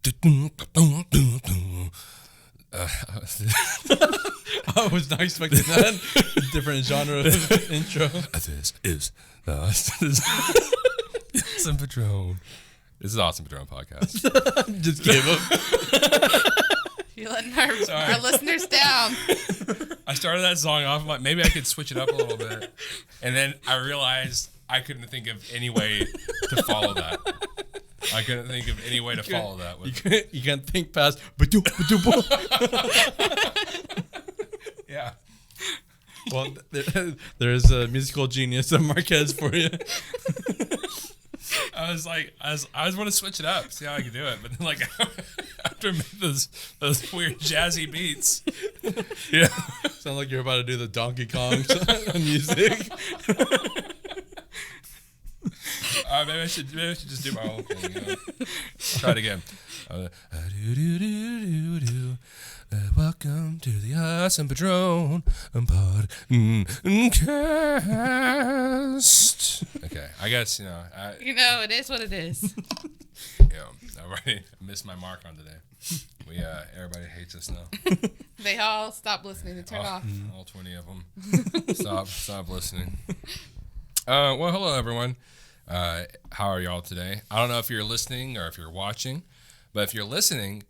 I was not expecting that. Different genre of intro. This is the Awesome Padron. This is Awesome Padron podcast. Just gave up. You're letting our listeners down. I started that song off. I'm like, maybe I could switch it up a little bit, and then I realized I couldn't think of any way to follow that. I couldn't think of any way to follow that. You can't think past. Yeah. Well, there's a musical genius of Marquez for you. I was like, I was want to switch it up, see how I could do it, but then like after I made those weird jazzy beats, yeah, Sound like you're about to do the Donkey Kong music. Maybe I should just do my own thing. You know? Try it again. Welcome to the Awesome Padron podcast. Okay, I guess It is what it is. I already missed my mark on today. Everybody hates us now. They all stop listening and turn off. All 20 of them. Stop listening. Well, hello everyone. How are y'all today? I don't know if you're listening or if you're watching, but if you're listening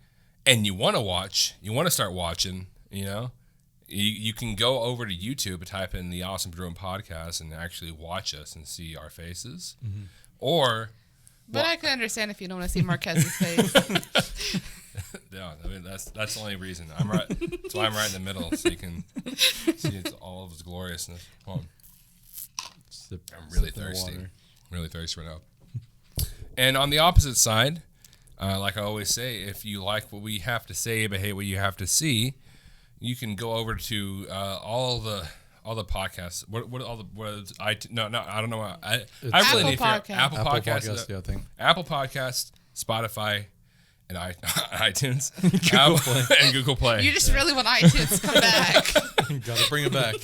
and you want to watch, you want to start watching, you can go over to YouTube and type in the Awesome Padron podcast and actually watch us and see our faces. Mm-hmm. But I can understand if you don't want to see Marquez's face. Yeah, I mean that's the only reason. I'm right. That's why I'm right in the middle, so you can see it's all of its gloriousness. Hold on. I'm really thirsty. Really thirsty right now. And on the opposite side, like I always say, if you like what we have to say but hate what you have to see, you can go over to all the podcasts. I don't know. I really need Apple Podcasts. Yeah, I think. Apple Podcasts, Spotify, and iTunes, Google Play. and Google Play. You just really want iTunes to come back. Gotta bring it back.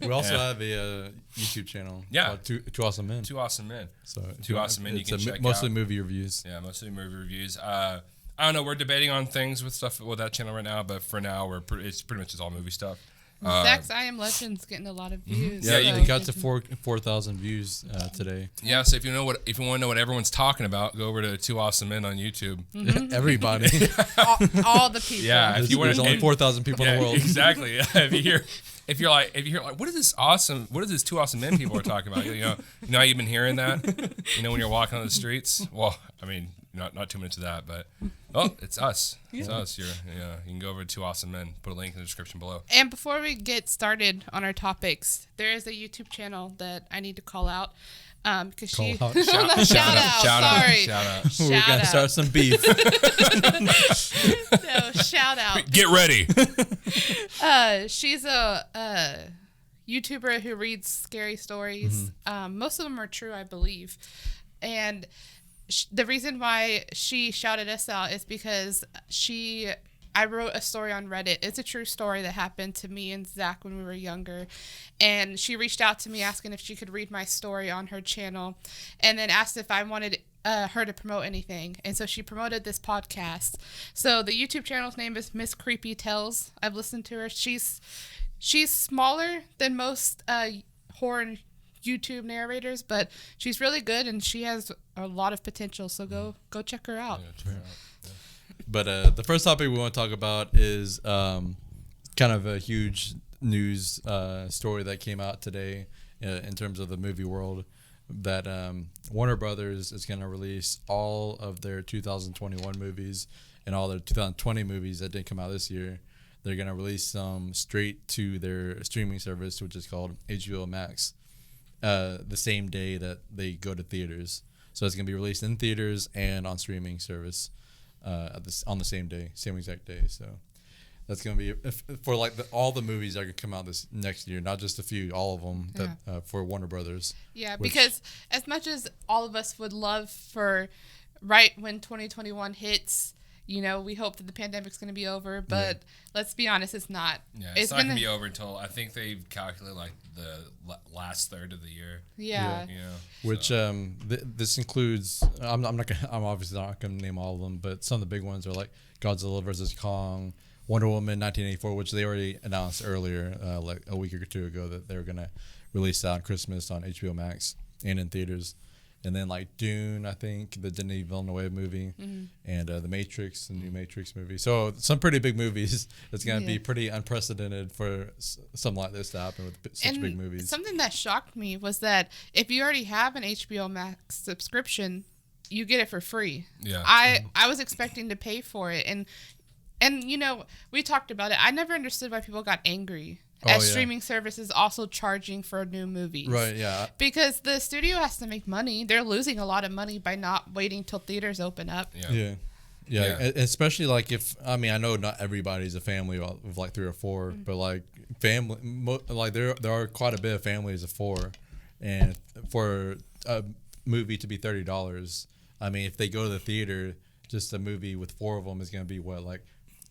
We also have a YouTube channel. Yeah, called Two Awesome Men. Two Awesome Men. So Two Awesome Men. You can check mostly out. Movie reviews. Yeah, mostly movie reviews. I don't know. We're debating on things with that channel right now, but for now, it's pretty much just all movie stuff. Zach's I Am Legend's getting a lot of views. Yeah, so you got to 4,000 views today. Yeah, so if you want to know what everyone's talking about, go over to Two Awesome Men on YouTube. Mm-hmm. Everybody, all the people. Yeah, there's only 4,000 people in the world. Exactly. Yeah, if you hear what is this awesome? What is this Two Awesome Men people are talking about? You know how you've been hearing that? When you're walking on the streets. Well, I mean, not too much of that, but it's us. Yeah. It's us. You can go over to Two Awesome Men. Put a link in the description below. And before we get started on our topics, there is a YouTube channel that I need to call out. Because shout out. We're gonna start some beef. No, shout out. Get ready. She's a YouTuber who reads scary stories. Mm-hmm. Most of them are true, I believe. And the reason why she shouted us out is because I wrote a story on Reddit. It's a true story that happened to me and Zach when we were younger. And she reached out to me asking if she could read my story on her channel and then asked if I wanted her to promote anything. And so she promoted this podcast. So the YouTube channel's name is Miss Creepy Tales. I've listened to her. She's smaller than most horror YouTube narrators, but she's really good and she has a lot of potential. So go check her out. Yeah, check her out. Yeah. But the first topic we want to talk about is kind of a huge news story that came out today in terms of the movie world, that Warner Brothers is going to release all of their 2021 movies and all their 2020 movies that didn't come out this year. They're going to release them straight to their streaming service, which is called HBO Max, the same day that they go to theaters. So it's going to be released in theaters and on streaming service. On the same day, same exact day. So that's going to be for all the movies that are going to come out this next year, not just a few, all of them for Warner Brothers. Yeah, because as much as all of us would love for right when 2021 hits, You know, we hope that the pandemic's going to be over, but let's be honest, it's not. Yeah, it's not going to be over until I think they've calculated like the last third of the year. Yeah. You know, which this includes. I'm obviously not gonna name all of them, but some of the big ones are like Godzilla versus Kong, Wonder Woman 1984, which they already announced earlier, like a week or two ago, that they were gonna release that on Christmas on HBO Max and in theaters. And then like Dune, I think, the Denis Villeneuve movie, and the Matrix, the new Matrix movie. So some pretty big movies. It's going to be pretty unprecedented for something like this to happen with such big movies. Something that shocked me was that if you already have an HBO Max subscription, you get it for free. Yeah. I was expecting to pay for it. And you know, we talked about it. I never understood why people got angry at streaming services also charging for new movies. Right, yeah. Because the studio has to make money. They're losing a lot of money by not waiting till theaters open up. Yeah. Especially like I know not everybody's a family of like 3 or 4, but like family, like there are quite a bit of families of 4, and for a movie to be $30, I mean, if they go to the theater, just a movie with 4 of them is going to be what, like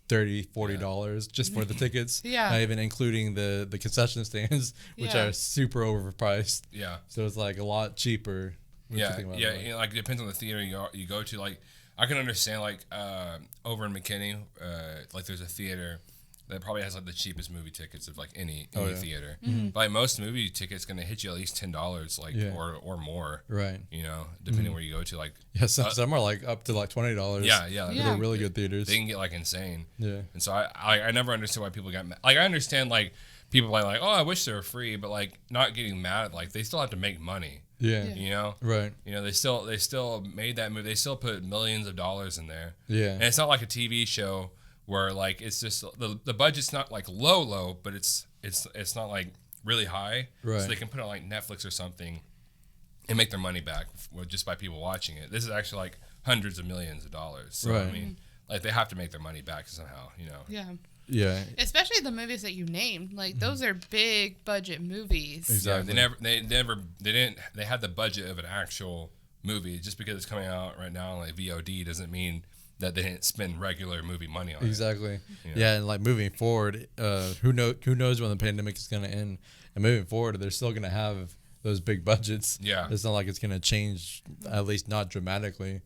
$30-$40 just for the tickets. Not even including the concession stands, which are super overpriced. So it's like a lot cheaper. You know, like it depends on the theater you go to. Like I can understand like over in McKinney, like there's a theater that probably has like the cheapest movie tickets of like any theater. But like most movie tickets gonna hit you at least $10, like or more. Right. You know, depending where you go to. Like some are like up to like $20. They're really good theaters. They can get like insane. And so I never understood why people got mad. Like I understand like people like oh, I wish they were free, but like not getting mad, like they still have to make money. You know? Right. You know, they still made that movie. They still put millions of dollars in there. And it's not like a TV show where like it's just the budget's not like low, but it's not like really high. Right. So they can put it on like Netflix or something and make their money back just by people watching it. This is actually like hundreds of millions of dollars. So I mean, like they have to make their money back somehow, you know. Yeah. Especially the movies that you named, like those are big budget movies. Exactly. They had the budget of an actual movie. Just because it's coming out right now on like VOD doesn't mean that they didn't spend regular movie money on it. Exactly. Yeah, and like moving forward, who knows when the pandemic is going to end? And moving forward, they're still going to have those big budgets. Yeah. It's not like it's going to change, at least not dramatically.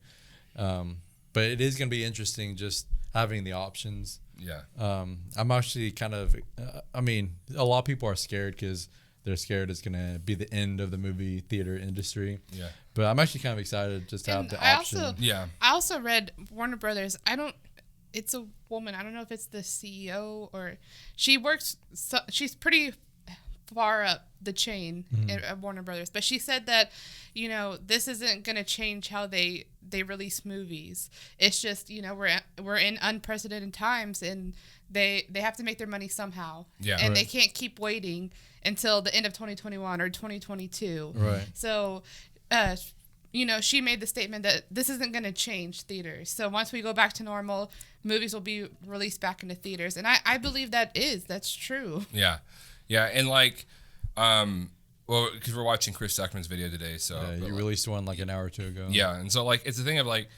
But it is going to be interesting just having the options. Yeah. I'm actually kind of, I mean, a lot of people are scared because they're scared it's going to be the end of the movie theater industry. Yeah. But I'm actually kind of excited just to have the option. I also read Warner Brothers. It's a woman. I don't know if it's the CEO or she's pretty far up the chain at Warner Brothers. But she said that, you know, this isn't going to change how they release movies. It's just, you know, we're in unprecedented times and they have to make their money somehow. Yeah. And they can't keep waiting until the end of 2021 or 2022. Right. So, you know, she made the statement that this isn't going to change theaters. So once we go back to normal, movies will be released back into theaters. And I believe that's true. Yeah. Yeah. And like, well, because we're watching Chris Stuckman's video today. So you released one like an hour or two ago. Yeah. And so like, it's the thing of like,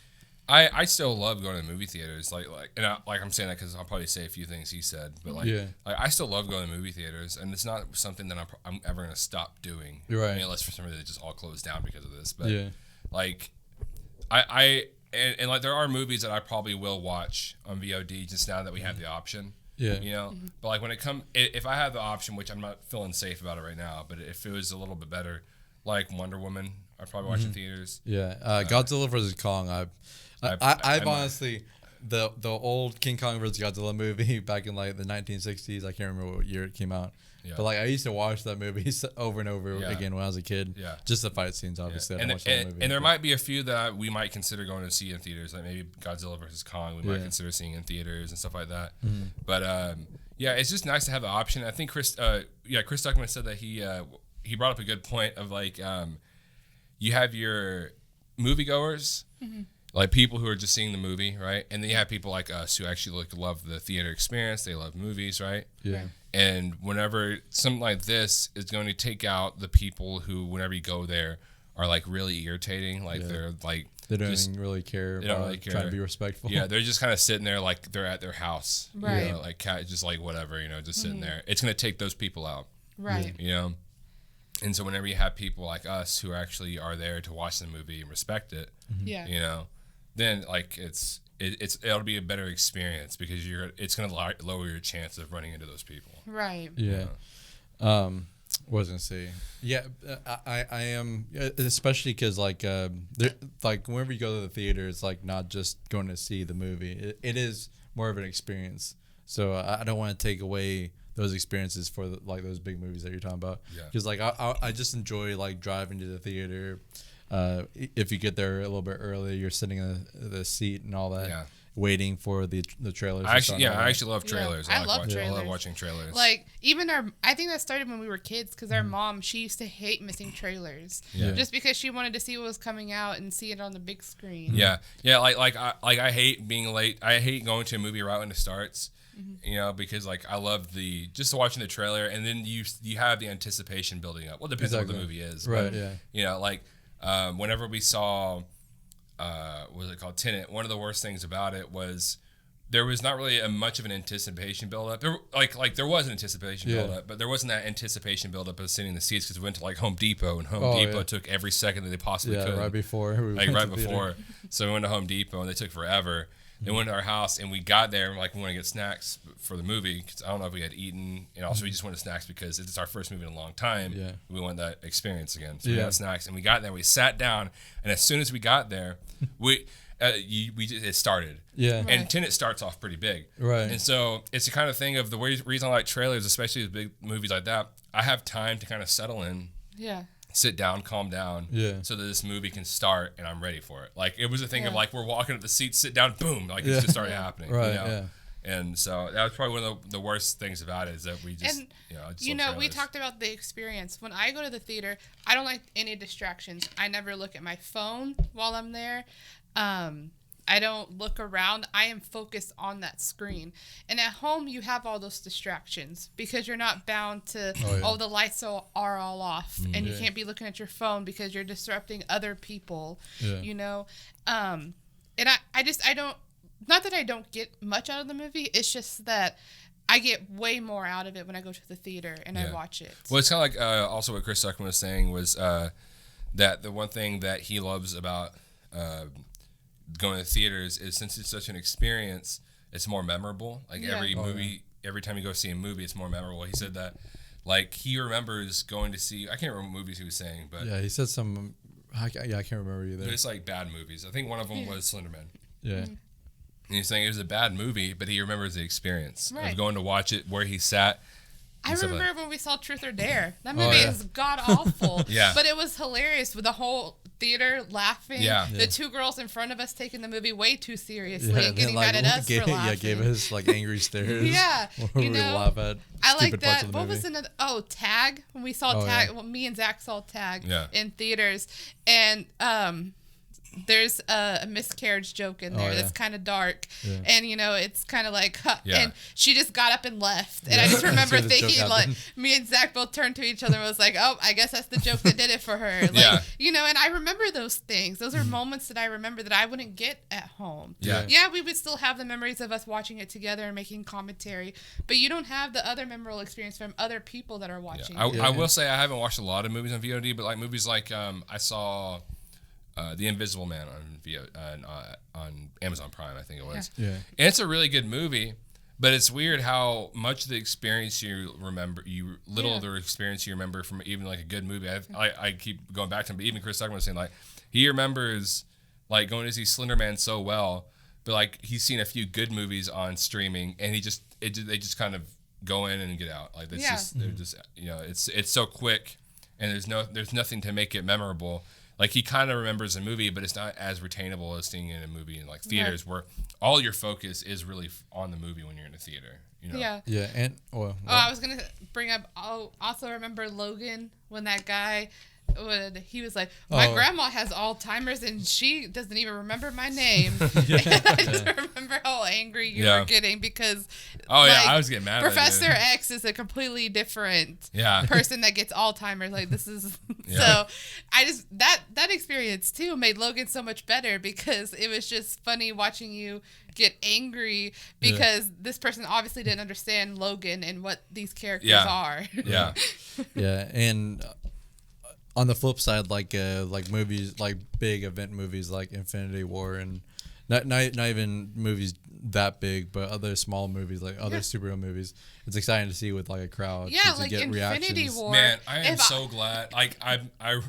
I still love going to movie theaters. I'm saying that because I'll probably say a few things he said, but like I still love going to movie theaters, and it's not something that I'm ever gonna stop doing. Right. I mean, unless for some reason they just all closed down because of this. But like, and like there are movies that I probably will watch on VOD just now that we have the option. Yeah. You know, but like when it comes, if I have the option, which I'm not feeling safe about it right now, but if it was a little bit better, like Wonder Woman, I'd probably watch in theaters. Yeah. Godzilla vs. Kong, I've honestly the old King Kong vs. Godzilla movie back in like the 1960s. I can't remember what year it came out. Yeah. But like I used to watch that movie over and over again when I was a kid. Yeah. Just the fight scenes, obviously. Yeah. And there might be a few that we might consider going to see in theaters, like maybe Godzilla vs. Kong. We might consider seeing in theaters and stuff like that. But yeah, it's just nice to have the option. I think Chris Stuckman said that he brought up a good point of like you have your moviegoers. Like people who are just seeing the movie, right? And then you have people like us who actually love the theater experience. They love movies, right? Yeah. And whenever something like this is going to take out the people who, whenever you go there, are like really irritating. Like they're like They don't even really care about trying to be respectful. Yeah, they're just kind of sitting there like they're at their house. Right. You know, like just like whatever, you know, just sitting there. It's going to take those people out. Right. You know? And so whenever you have people like us who actually are there to watch the movie and respect it, yeah, you know, then like it'll be a better experience because it's going to lower your chance of running into those people. Right. Yeah. What was I gonna say? Yeah, I am, especially because like whenever you go to the theater, it's like not just going to see the movie. It is more of an experience. So I don't want to take away those experiences for like those big movies that you're talking about. Because like I just enjoy like driving to the theater. If you get there a little bit early, you're sitting in the seat and all that. Yeah. Waiting for the trailers. I actually love trailers. Yeah, I love trailers. I love watching trailers. Like even I think that started when we were kids because our mom, she used to hate missing trailers, just because she wanted to see what was coming out and see it on the big screen. Yeah. I hate being late. I hate going to a movie right when it starts. You know, because like I love just watching the trailer and then you have the anticipation building up. Well, it depends on what the movie is, right? But, you know, like whenever we saw. What was it called? Tenet. One of the worst things about it was there was not really much of an anticipation buildup. There was an anticipation buildup, but there wasn't that anticipation buildup of sitting in the seats because we went to like Home Depot and Home Depot took every second that they possibly could. Right before. So we went to Home Depot and they took forever. They went to our house and we got there and like we want to get snacks for the movie because I don't know if we had eaten, and also we just wanted snacks because it's our first movie in a long time. Yeah. We want that experience again. So we got snacks and we got there. We sat down and as soon as we got there, it started. Yeah. Right. And Tenet starts off pretty big. Right. And so it's the kind of thing of the reason I like trailers, especially with big movies like that. I have time to kind of settle in. Yeah. Sit down, calm down, so that this movie can start and I'm ready for it. Like it was a thing of like we're walking up the seat, sit down, boom, like it's just started happening. Right. You know? Yeah. And so that was probably one of the worst things about it is that we just, we talked about the experience. When I go to the theater, I don't like any distractions. I never look at my phone while I'm there. I don't look around. I am focused on that screen. And at home, you have all those distractions because you're not bound to, the lights are all off. And you can't be looking at your phone because you're disrupting other people, you know. And I don't, not that I don't get much out of the movie. It's just that I get way more out of it when I go to the theater and I watch it. Well, it's kind of like also what Chris Tuckman was saying was that the one thing that he loves about going to theaters is since it's such an experience, it's more memorable. Like every time you go see a movie, it's more memorable. He said that, like he remembers going to see. I can't remember what movies he was saying, but he said some. I can't remember either. But it's like bad movies. I think one of them was Slender Man. Yeah. And he's saying it was a bad movie, but he remembers the experience of going to watch it, where he sat. I remember when we saw Truth or Dare. That movie is god awful. But it was hilarious with the whole theater laughing. The two girls in front of us taking the movie way too seriously and getting mad at us for laughing. Yeah, gave us like angry stares. You know, we laugh at I like that. What was another? Oh, Tag. When we saw Tag, well, me and Zach saw Tag in theaters, and there's a miscarriage joke in there that's kind of dark, and you know it's kind of like and she just got up and left, and I just remember thinking like me and Zach both turned to each other and was like, oh, I guess that's the joke that did it for her, like you know. And I remember those things. Those are moments that I remember that I wouldn't get at home. We would still have the memories of us watching it together and making commentary, but you don't have the other memorable experience from other people that are watching. I will say I haven't watched a lot of movies on VOD, but like movies like I saw The Invisible Man on Amazon Prime, I think it was. And it's a really good movie, but it's weird how much of the experience you remember, of the experience you remember from even like a good movie. I keep going back to him, but even Chris Tuckman was saying like he remembers like going to see Slender Man so well, but like he's seen a few good movies on streaming, and they just kind of go in and get out. Like it's they're just you know it's so quick, and there's nothing to make it memorable. Like he kind of remembers a movie, but it's not as retainable as seeing it in a movie in like theaters where all your focus is really on the movie when you're in a theater. You know? And I was gonna bring up. Also remember Logan when that guy when he was like, my grandma has Alzheimer's and she doesn't even remember my name. And I just remember how angry you were getting because I was getting mad Professor at X is a completely different person that gets Alzheimer's. Like, this is so I just that experience too made Logan so much better because it was just funny watching you get angry because this person obviously didn't understand Logan and what these characters are. And on the flip side, like movies, like big event movies like Infinity War, and not even movies that big, but other small movies like other superhero movies. It's exciting to see with like a crowd. Yeah, to like get Infinity reactions. War. Man, I am so glad. Like I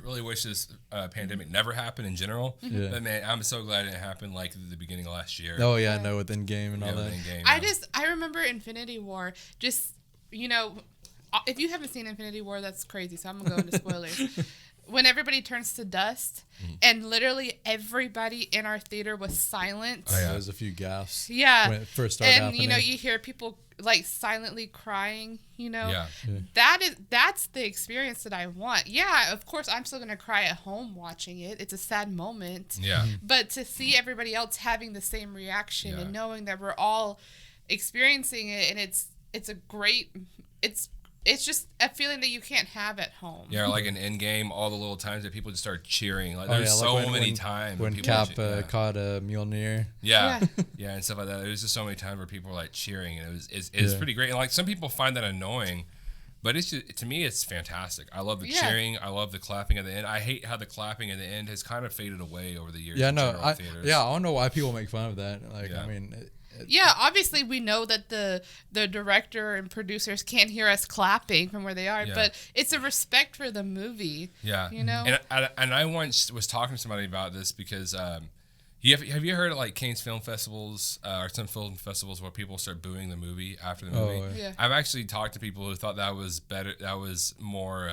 really wish this pandemic never happened in general. But man, I'm so glad it happened like at the beginning of last year. Oh yeah, I know, with Endgame and all that. I remember Infinity War. Just, you know, if you haven't seen Infinity War, that's crazy. So I'm gonna go into spoilers. When everybody turns to dust, and literally everybody in our theater was silent. Oh, yeah. There was a few gasps. Yeah. When it first started happening. You know, you hear people like silently crying, you know. Yeah. That's the experience that I want. Yeah, of course I'm still gonna cry at home watching it. It's a sad moment. Yeah. But to see everybody else having the same reaction and knowing that we're all experiencing it, and it's a great it's just a feeling that you can't have at home. Yeah, like in Endgame, all the little times that people just start cheering. Like there's so many times when Cap caught a Mjolnir. Yeah, and stuff like that. There was just so many times where people were like cheering, and it was pretty great. And like some people find that annoying, but it's just, to me, it's fantastic. I love the cheering. I love the clapping at the end. I hate how the clapping at the end has kind of faded away over the years. Yeah, no, I don't know why people make fun of that. Like, I mean. Yeah, obviously we know that the director and producers can't hear us clapping from where they are, but it's a respect for the movie. Yeah, you know. And I once was talking to somebody about this because have you heard of like Cannes film festivals or some film festivals where people start booing the movie after the movie? Yeah. I've actually talked to people who thought that was better. That was more.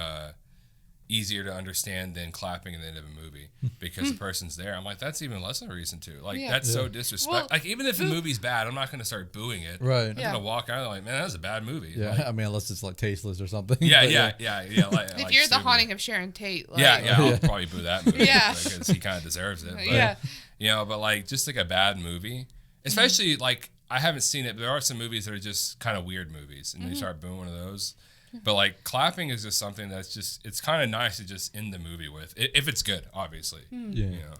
Easier to understand than clapping at the end of a movie because the person's there. I'm like, that's even less of a reason to. Like, that's so disrespectful. Well, like, even if the movie's bad, I'm not going to start booing it. Right. I'm going to walk out like, man, that was a bad movie. Yeah. Like, I mean, unless it's like tasteless or something. Yeah. Like, if you're The Haunting of Sharon Tate. Like, I'll probably boo that movie. Yeah. Because he kind of deserves it. But, you know, but like, just like a bad movie, especially like, I haven't seen it, but there are some movies that are just kind of weird movies, and you start booing one of those. But like clapping is just something that's just, it's kind of nice to just end the movie with, if it's good, obviously. You know.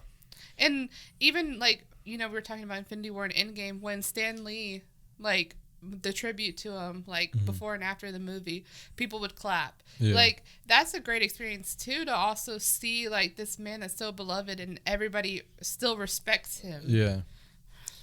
And even like, you know, we were talking about Infinity War and Endgame when Stan Lee, like the tribute to him, like before and after the movie, people would clap. Like that's a great experience too, to also see like this man that's so beloved and everybody still respects him. Yeah.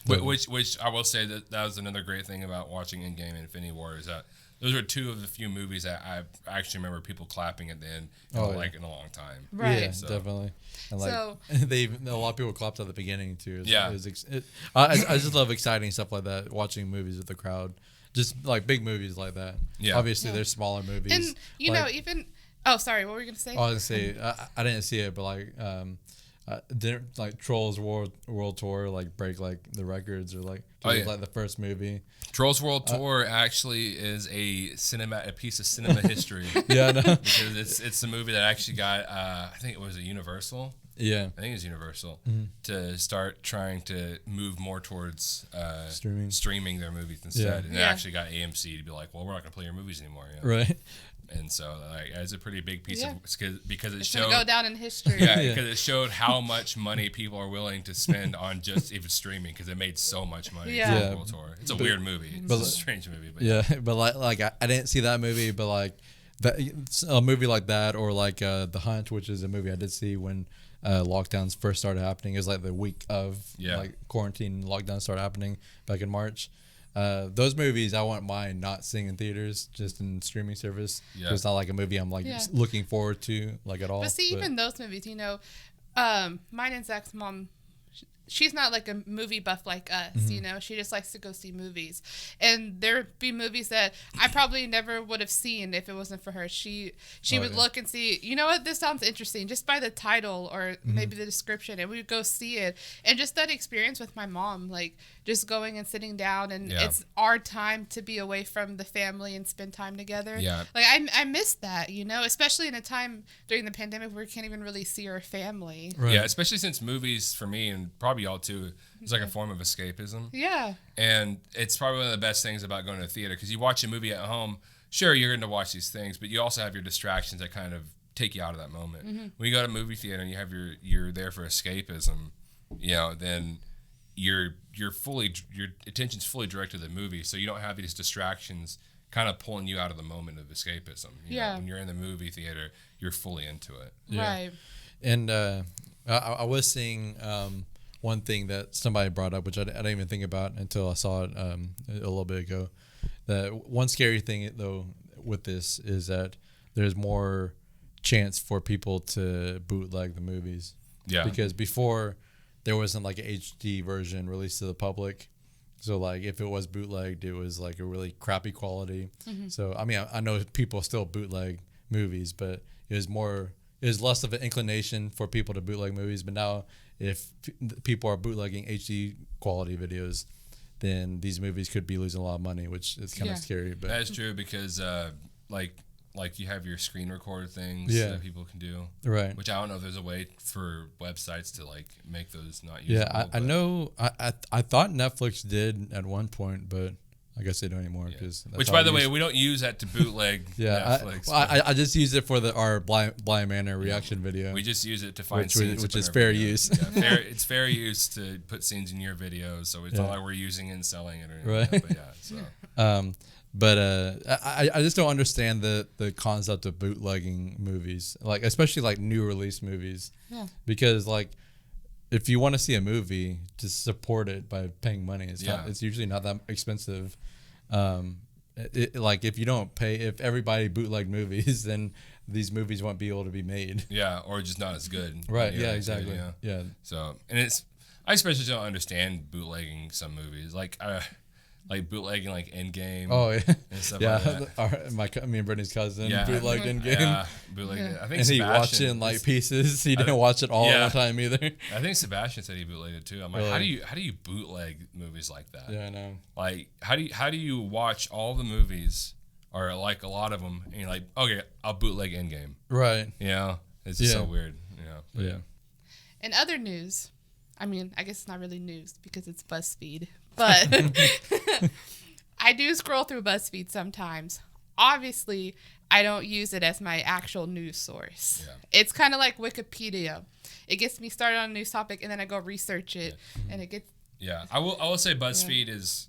Which I will say that was another great thing about watching Endgame and Infinity War is that those are two of the few movies that I actually remember people clapping at the end in a long time. Right. Yeah, definitely. And like a lot of people clapped at the beginning too. I just love exciting stuff like that. Watching movies with the crowd, just like big movies like that. Yeah. Obviously, there's smaller movies. And you know, even sorry, what were you gonna say? I was gonna say I didn't see it, but like didn't like Trolls World Tour like break like the records or like like the first movie. Trolls World Tour actually is a piece of cinema history. Yeah, no. Because it's the movie that actually got I think it was a Universal. Yeah, I think it was Universal to start trying to move more towards streaming their movies instead, and it actually got AMC to be like, well, we're not going to play your movies anymore. You know? Right. And so like, it's a pretty big piece of because it showed go down in history. Because it showed how much money people are willing to spend on just even streaming because it made so much money. World Tour. It's a weird movie. It's a strange movie. But but like I didn't see that movie, but like a movie like that or like The Hunt, which is a movie I did see when lockdowns first started happening. It was like the week of like quarantine lockdowns started happening back in March. Those movies I wouldn't mind not seeing in theaters, just in streaming service. It's not like a movie I'm like looking forward to like at all. But see, even those movies, you know, mine and Zach's mom, she's not like a movie buff like us, you know. She just likes to go see movies, and there'd be movies that I probably never would have seen if it wasn't for her. She would look and see, you know what, this sounds interesting, just by the title or maybe the description, and we would go see it. And just that experience with my mom, like just going and sitting down, and it's our time to be away from the family and spend time together. Yeah, like I miss that, you know, especially in a time during the pandemic where we can't even really see our family. Right. Yeah, especially since movies for me, and probably y'all too, it's like a form of escapism. Yeah. And it's probably one of the best things about going to the theater, because you watch a movie at home, sure, you're going to watch these things, but you also have your distractions that kind of take you out of that moment. When you go to a movie theater and you have you're there for escapism, you know, then your attention's fully directed to the movie, so you don't have these distractions kind of pulling you out of the moment of escapism. You know, when you're in the movie theater, you're fully into it. Right. And I was seeing one thing that somebody brought up, which I didn't even think about until I saw it a little bit ago. That one scary thing, though, with this is that there's more chance for people to bootleg the movies. Yeah. Because before, there wasn't like an HD version released to the public. So, like, if it was bootlegged, it was like a really crappy quality. So, I mean, I know people still bootleg movies, but it was less of an inclination for people to bootleg movies. But now, if people are bootlegging HD quality videos, then these movies could be losing a lot of money, which is kind of scary. But that is true, because like you have your screen recorder things that people can do, right? Which I don't know if there's a way for websites to like make those not usable. Yeah, I know. I thought Netflix did at one point, but I guess they don't anymore. Which, by the way, we don't use that to bootleg Netflix. I just use it for our Blind Manor reaction video. We just use it to find scenes, which is fair use. It's fair use to put scenes in your videos, so it's not like we're using it and selling it or anything. Right. But I just don't understand the concept of bootlegging movies, like especially like new release movies. Yeah. Because like, if you want to see a movie, just support it by paying money. It's usually not that expensive. Like if you don't pay, if everybody bootleg movies, then these movies won't be able to be made. Yeah, or just not as good. Right. Yeah. Exactly. Yeah. So, and I especially don't understand bootlegging some movies. Like bootlegging like Endgame. Oh yeah, and stuff like that. Me and Brittany's cousin bootlegged Endgame. Yeah, bootlegged it. I think and he watched it in like pieces. He didn't watch it all at one time either. I think Sebastian said he bootlegged it too. I'm like, really? how do you bootleg movies like that? Yeah, I know. Like how do you watch all the movies, or like a lot of them, and you're like, okay, I'll bootleg Endgame. Right. You know, it's just so weird. You know. Yeah. In other news, I mean, I guess it's not really news because it's BuzzFeed. But I do scroll through BuzzFeed sometimes. Obviously, I don't use it as my actual news source. Yeah. It's kind of like Wikipedia. It gets me started on a news topic, and then I go research it, and it gets. Yeah, I will say BuzzFeed is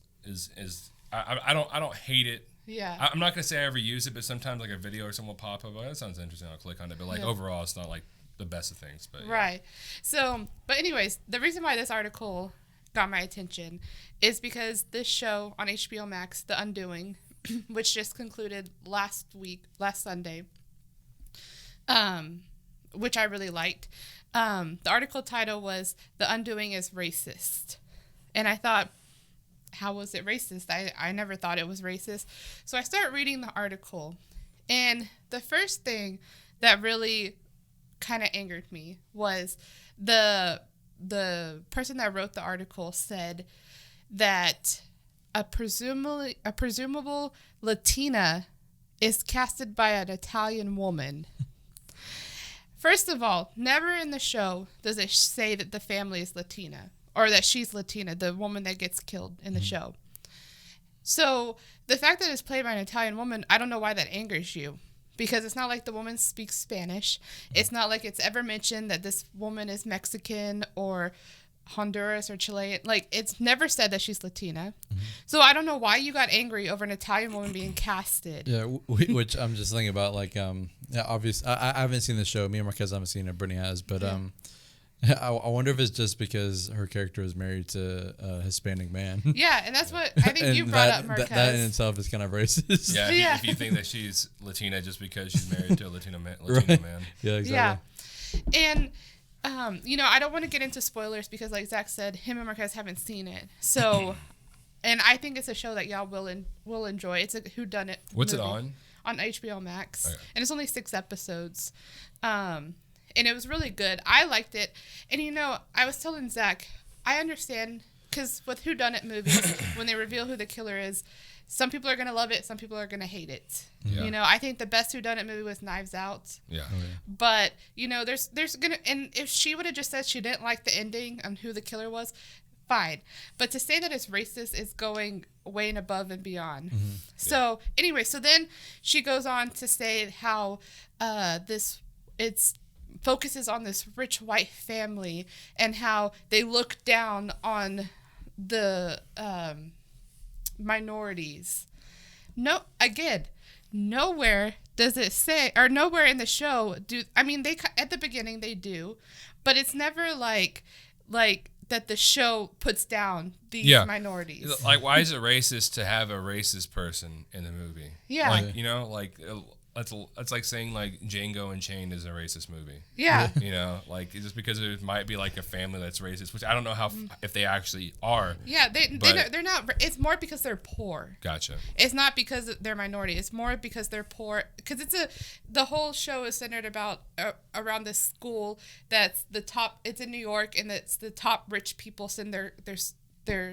I don't hate it. Yeah. I'm not gonna say I ever use it, but sometimes like a video or something will pop up. Oh, that sounds interesting. I'll click on it. But like overall, it's not like the best of things. But right. So, but anyways, the reason why this article got my attention is because this show on HBO Max, The Undoing, which just concluded last Sunday, which I really liked. The article title was "The Undoing is Racist," and I thought, how was it racist? I never thought it was racist. So I started reading the article, and the first thing that really kind of angered me was the person that wrote the article said that a presumable Latina is casted by an Italian woman. First of all, never in the show does it say that the family is Latina or that she's Latina, the woman that gets killed in the show. So the fact that it's played by an Italian woman, I don't know why that angers you. Because it's not like the woman speaks Spanish. It's not like it's ever mentioned that this woman is Mexican or Honduras or Chilean. Like, it's never said that she's Latina. So I don't know why you got angry over an Italian woman being casted. Yeah, which I'm just thinking about, like, obviously, I haven't seen the show. Me and Marquez haven't seen it. Brittany has. But I wonder if it's just because her character is married to a Hispanic man. Yeah, and that's what I think you brought up, Marquez. That in itself is kind of racist. Yeah, if you think that she's Latina just because she's married to a Latino man. Yeah, exactly. Yeah, and I don't want to get into spoilers because, like Zach said, him and Marquez haven't seen it. So, and I think it's a show that y'all will enjoy. It's a whodunit. What's movie it on? On HBO Max, okay. And it's only 6 episodes. And it was really good. I liked it. And I was telling Zach, I understand because with whodunit movies, when they reveal who the killer is, some people are gonna love it, some people are gonna hate it. Yeah. I think the best whodunit movie was Knives Out. Yeah. Okay. But there's gonna, and if she would have just said she didn't like the ending on who the killer was, fine. But to say that it's racist is going way and above and beyond. Mm-hmm. So anyway, so then she goes on to say how it's focuses on this rich white family and how they look down on the minorities. No, again, nowhere does it say, or nowhere in the show they at the beginning they do, but it's never like that the show puts down these minorities. Like, why is it racist to have a racist person in the movie? Yeah. Like, that's like saying like Django Unchained is a racist movie. Yeah. Just because there might be like a family that's racist, which I don't know if they actually are. Yeah, they're not. It's more because they're poor. Gotcha. It's not because they're minority. It's more because they're poor. Because the whole show is centered about around this school that's the top. It's in New York, and it's the top rich people send their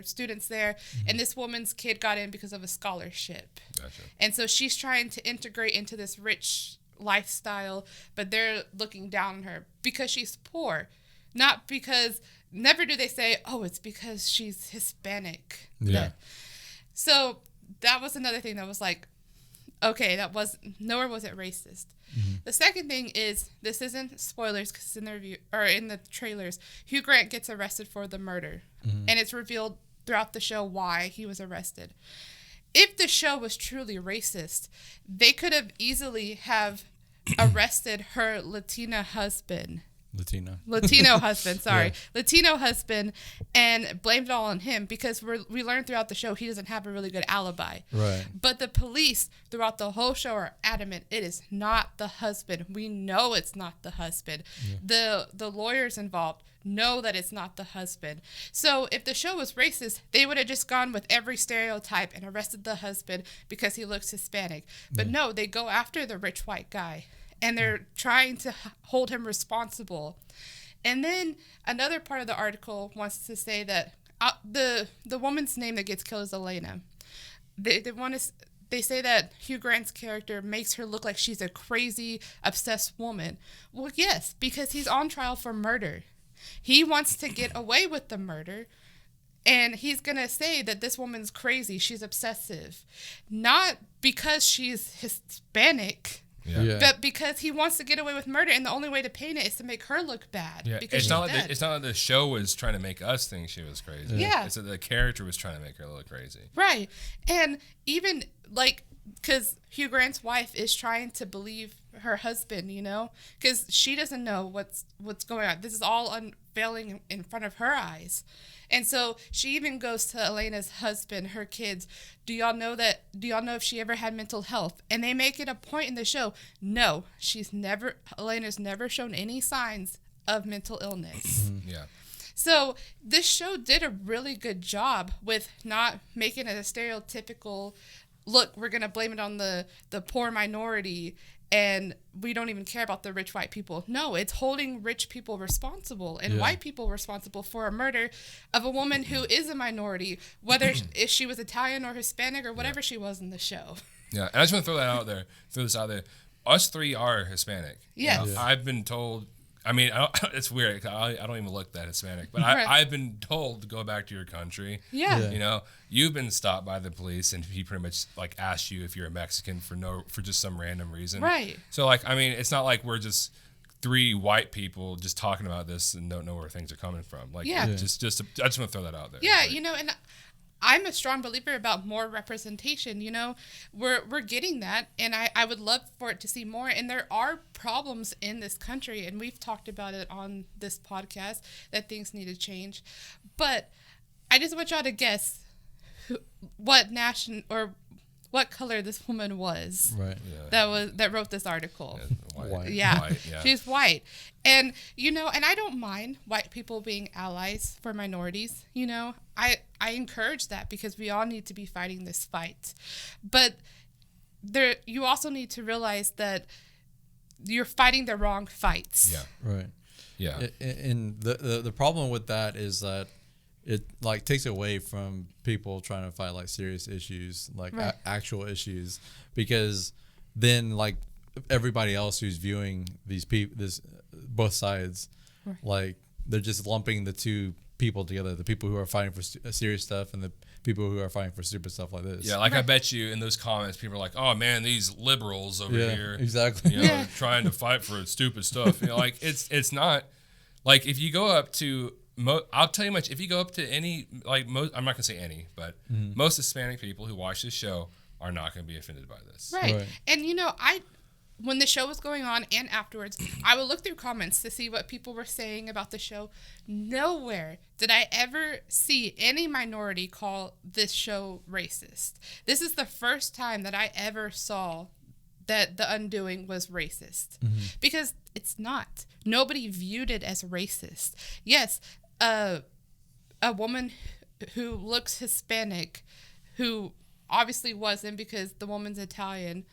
students there, and this woman's kid got in because of a scholarship. Gotcha. And so she's trying to integrate into this rich lifestyle, but they're looking down on her because she's poor, not because. Never do they say, "Oh, it's because she's Hispanic." Yeah. So that was another thing that was like, okay, nowhere was it racist. Mm-hmm. The second thing is, this isn't spoilers because it's in the review or in the trailers. Hugh Grant gets arrested for the murder, and it's revealed throughout the show why he was arrested. If the show was truly racist, they could have easily have arrested her Latino husband, and blamed it all on him because we learned throughout the show he doesn't have a really good alibi. Right. But the police throughout the whole show are adamant it is not the husband. We know it's not the husband. Yeah. The lawyers involved know that it's not the husband. So if the show was racist, they would have just gone with every stereotype and arrested the husband because he looks Hispanic. But no, they go after the rich white guy. And they're trying to hold him responsible. And then another part of the article wants to say that the woman's name that gets killed is Elena. They say that Hugh Grant's character makes her look like she's a crazy, obsessed woman. Well, yes, because he's on trial for murder. He wants to get away with the murder. And he's going to say that this woman's crazy. She's obsessive. Not because she's Hispanic. Yeah. But because he wants to get away with murder, and the only way to paint it is to make her look bad. Yeah. Because it's not like the show was trying to make us think she was crazy. Yeah. It's that the character was trying to make her look crazy. Right. And even because Hugh Grant's wife is trying to believe her husband, because she doesn't know what's going on. This is all unveiling in front of her eyes. And so she even goes to Elena's husband, her kids. Do y'all know if she ever had mental health? And they make it a point in the show. No, Elena's never shown any signs of mental illness. Yeah. So this show did a really good job with not making it a stereotypical, look, we're going to blame it on the poor minority and we don't even care about the rich white people. No, it's holding rich people responsible and white people responsible for a murder of a woman who is a minority, whether if she was Italian or Hispanic or whatever she was in the show. Yeah, and I just want to throw this out there. Us three are Hispanic. Yes. I've been told. I mean, it's weird. I don't even look that Hispanic, but I've been told to go back to your country. Yeah. You've been stopped by the police, and he pretty much asked you if you're a Mexican for just some random reason. Right. So it's not like we're just three white people just talking about this and don't know where things are coming from. I just want to throw that out there. Yeah, and I'm a strong believer about more representation. We're getting that, and I would love for it to see more. And there are problems in this country, and we've talked about it on this podcast that things need to change. But I just want y'all to guess what what color this woman was. Right. Yeah. That wrote this article. Yeah, White. Yeah. White, yeah. She's white. And, and I don't mind white people being allies for minorities. I encourage that because we all need to be fighting this fight. But you also need to realize that you're fighting the wrong fights. Yeah. Right. Yeah. And the problem with that is that it like takes away from people trying to fight like serious issues, like Right. actual issues, because then like everybody else who's viewing these both sides, Right. like they're just lumping the two people together, the people who are fighting for serious stuff and the people who are fighting for stupid stuff like this. Yeah, like I bet you in those comments, people are like, "Oh man, these liberals over here, exactly. Trying to fight for stupid stuff." Like it's not like if you go up to, I'll tell you much. If you go up to any most, I'm not gonna say any, but most Hispanic people who watch this show are not gonna be offended by this. Right. And when the show was going on and afterwards, I would look through comments to see what people were saying about the show. Nowhere did I ever see any minority call this show racist. This is the first time that I ever saw that The Undoing was racist. Because it's not. Nobody viewed it as racist. Yes, a woman who looks Hispanic, who obviously wasn't because the woman's Italian,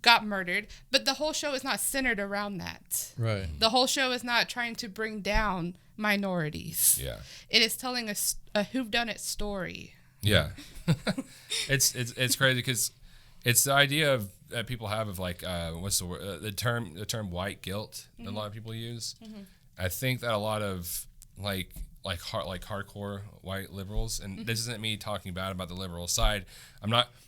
got murdered, but the whole show is not centered around that. Right. The whole show is not trying to bring down minorities. Yeah. It is telling a whodunit story. Yeah. It's crazy because it's the idea of that people have of like what's the word, the term white guilt that a lot of people use. I think that a lot of hardcore white liberals, and this isn't me talking bad about the liberal side.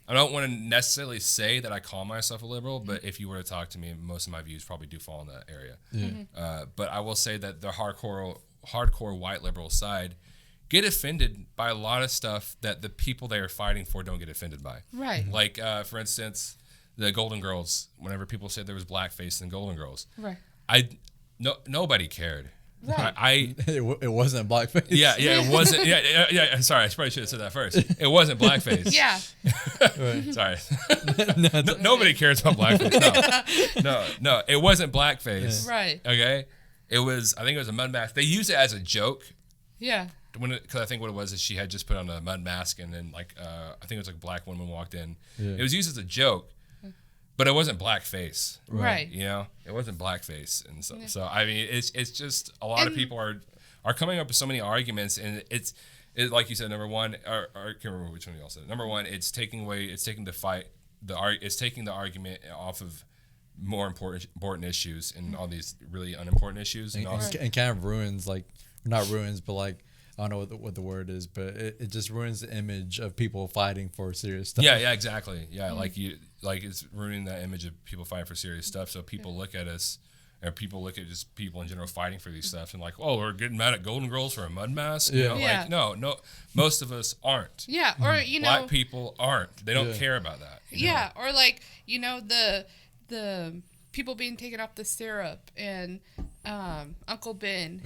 I don't want to necessarily say that I call myself a liberal, but if you were to talk to me, most of my views probably do fall in that area. Yeah. But I will say that the hardcore white liberal side get offended by a lot of stuff that the people they are fighting for don't get offended by. Right. Like, for instance, the Golden Girls, whenever people said there was blackface in Golden Girls, Right. Nobody cared. Right. It wasn't blackface. Yeah, it wasn't. Yeah. Sorry, I probably should have said that first. It wasn't blackface. Yeah. Sorry. Nobody cares about blackface. No, it wasn't blackface. Right. Okay. I think it was a mud mask. They used it as a joke. Yeah. Because I think what it was is she had just put on a mud mask, and then I think it was like a black woman walked in. Yeah. It was used as a joke, but it wasn't blackface. Right. It wasn't blackface, and so I mean, it's just a lot of people are coming up with so many arguments, and it's like you said, number one, or I can't remember which one you all said. Number one, it's taking the argument off of more important issues and all these really unimportant issues, and kind of ruins not ruins, but like. I don't know what the word is, but it just ruins the image of people fighting for serious stuff. Yeah, exactly. Yeah, it's ruining that image of people fighting for serious stuff. So people look at us, or people look at just people in general fighting for these stuff, and like, oh, we're getting mad at Golden Girls for a mud mask. Yeah. No, most of us aren't. Yeah, or Black people aren't. They don't care about that. Yeah, or the people being taken off the syrup and Uncle Ben,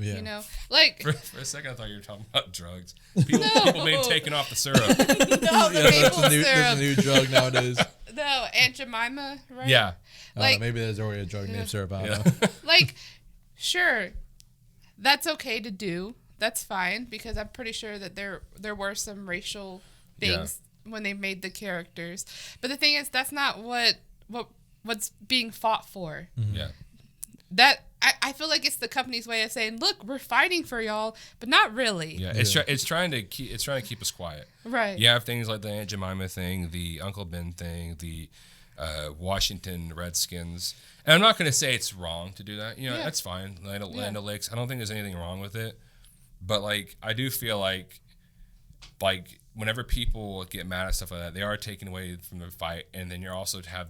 For a second I thought you were talking about drugs. People being taken off the syrup. No, the maple syrup. That's a new drug nowadays. No, Aunt Jemima, right? Yeah. Maybe there's already a drug named syrup. I don't know. Sure, that's okay to do. That's fine, because I'm pretty sure that there were some racial things when they made the characters. But the thing is, that's not what's being fought for. Yeah. That I feel like it's the company's way of saying, look, we're fighting for y'all, but not really. Yeah, it's trying to keep us quiet. Right. You have things like the Aunt Jemima thing, the Uncle Ben thing, the Washington Redskins. And I'm not going to say it's wrong to do that. That's fine. Land O'Lakes. I don't think there's anything wrong with it. But I do feel like whenever people get mad at stuff like that, they are taken away from the fight, and then you're also to have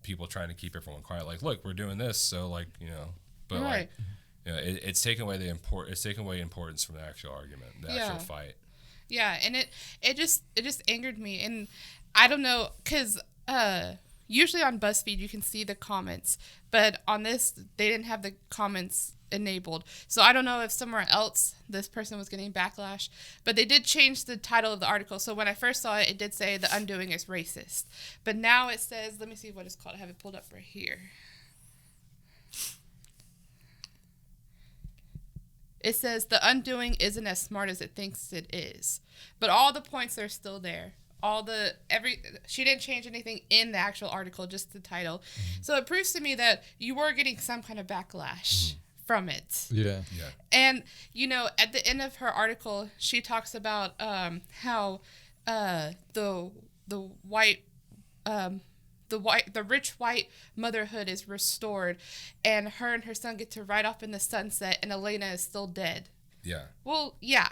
people trying to keep everyone quiet. Look, we're doing this, so but right. It's taken away it's taken away importance from the actual argument, the actual fight. Yeah, and it just angered me, and I don't know, because usually on BuzzFeed you can see the comments, but on this they didn't have the comments enabled. So I don't know if somewhere else this person was getting backlash, but they did change the title of the article. So when I first saw it, it did say The Undoing is Racist. But now it says, let me see what it's called. I have it pulled up right here. It says The Undoing isn't as smart as it thinks it is. But all the points are still there. She didn't change anything in the actual article, just the title. So it proves to me that you were getting some kind of backlash from it. Yeah. And, at the end of her article, she talks about how the rich white motherhood is restored, and her and her son get to ride off in the sunset, and Elena is still dead. Yeah. Well, yeah.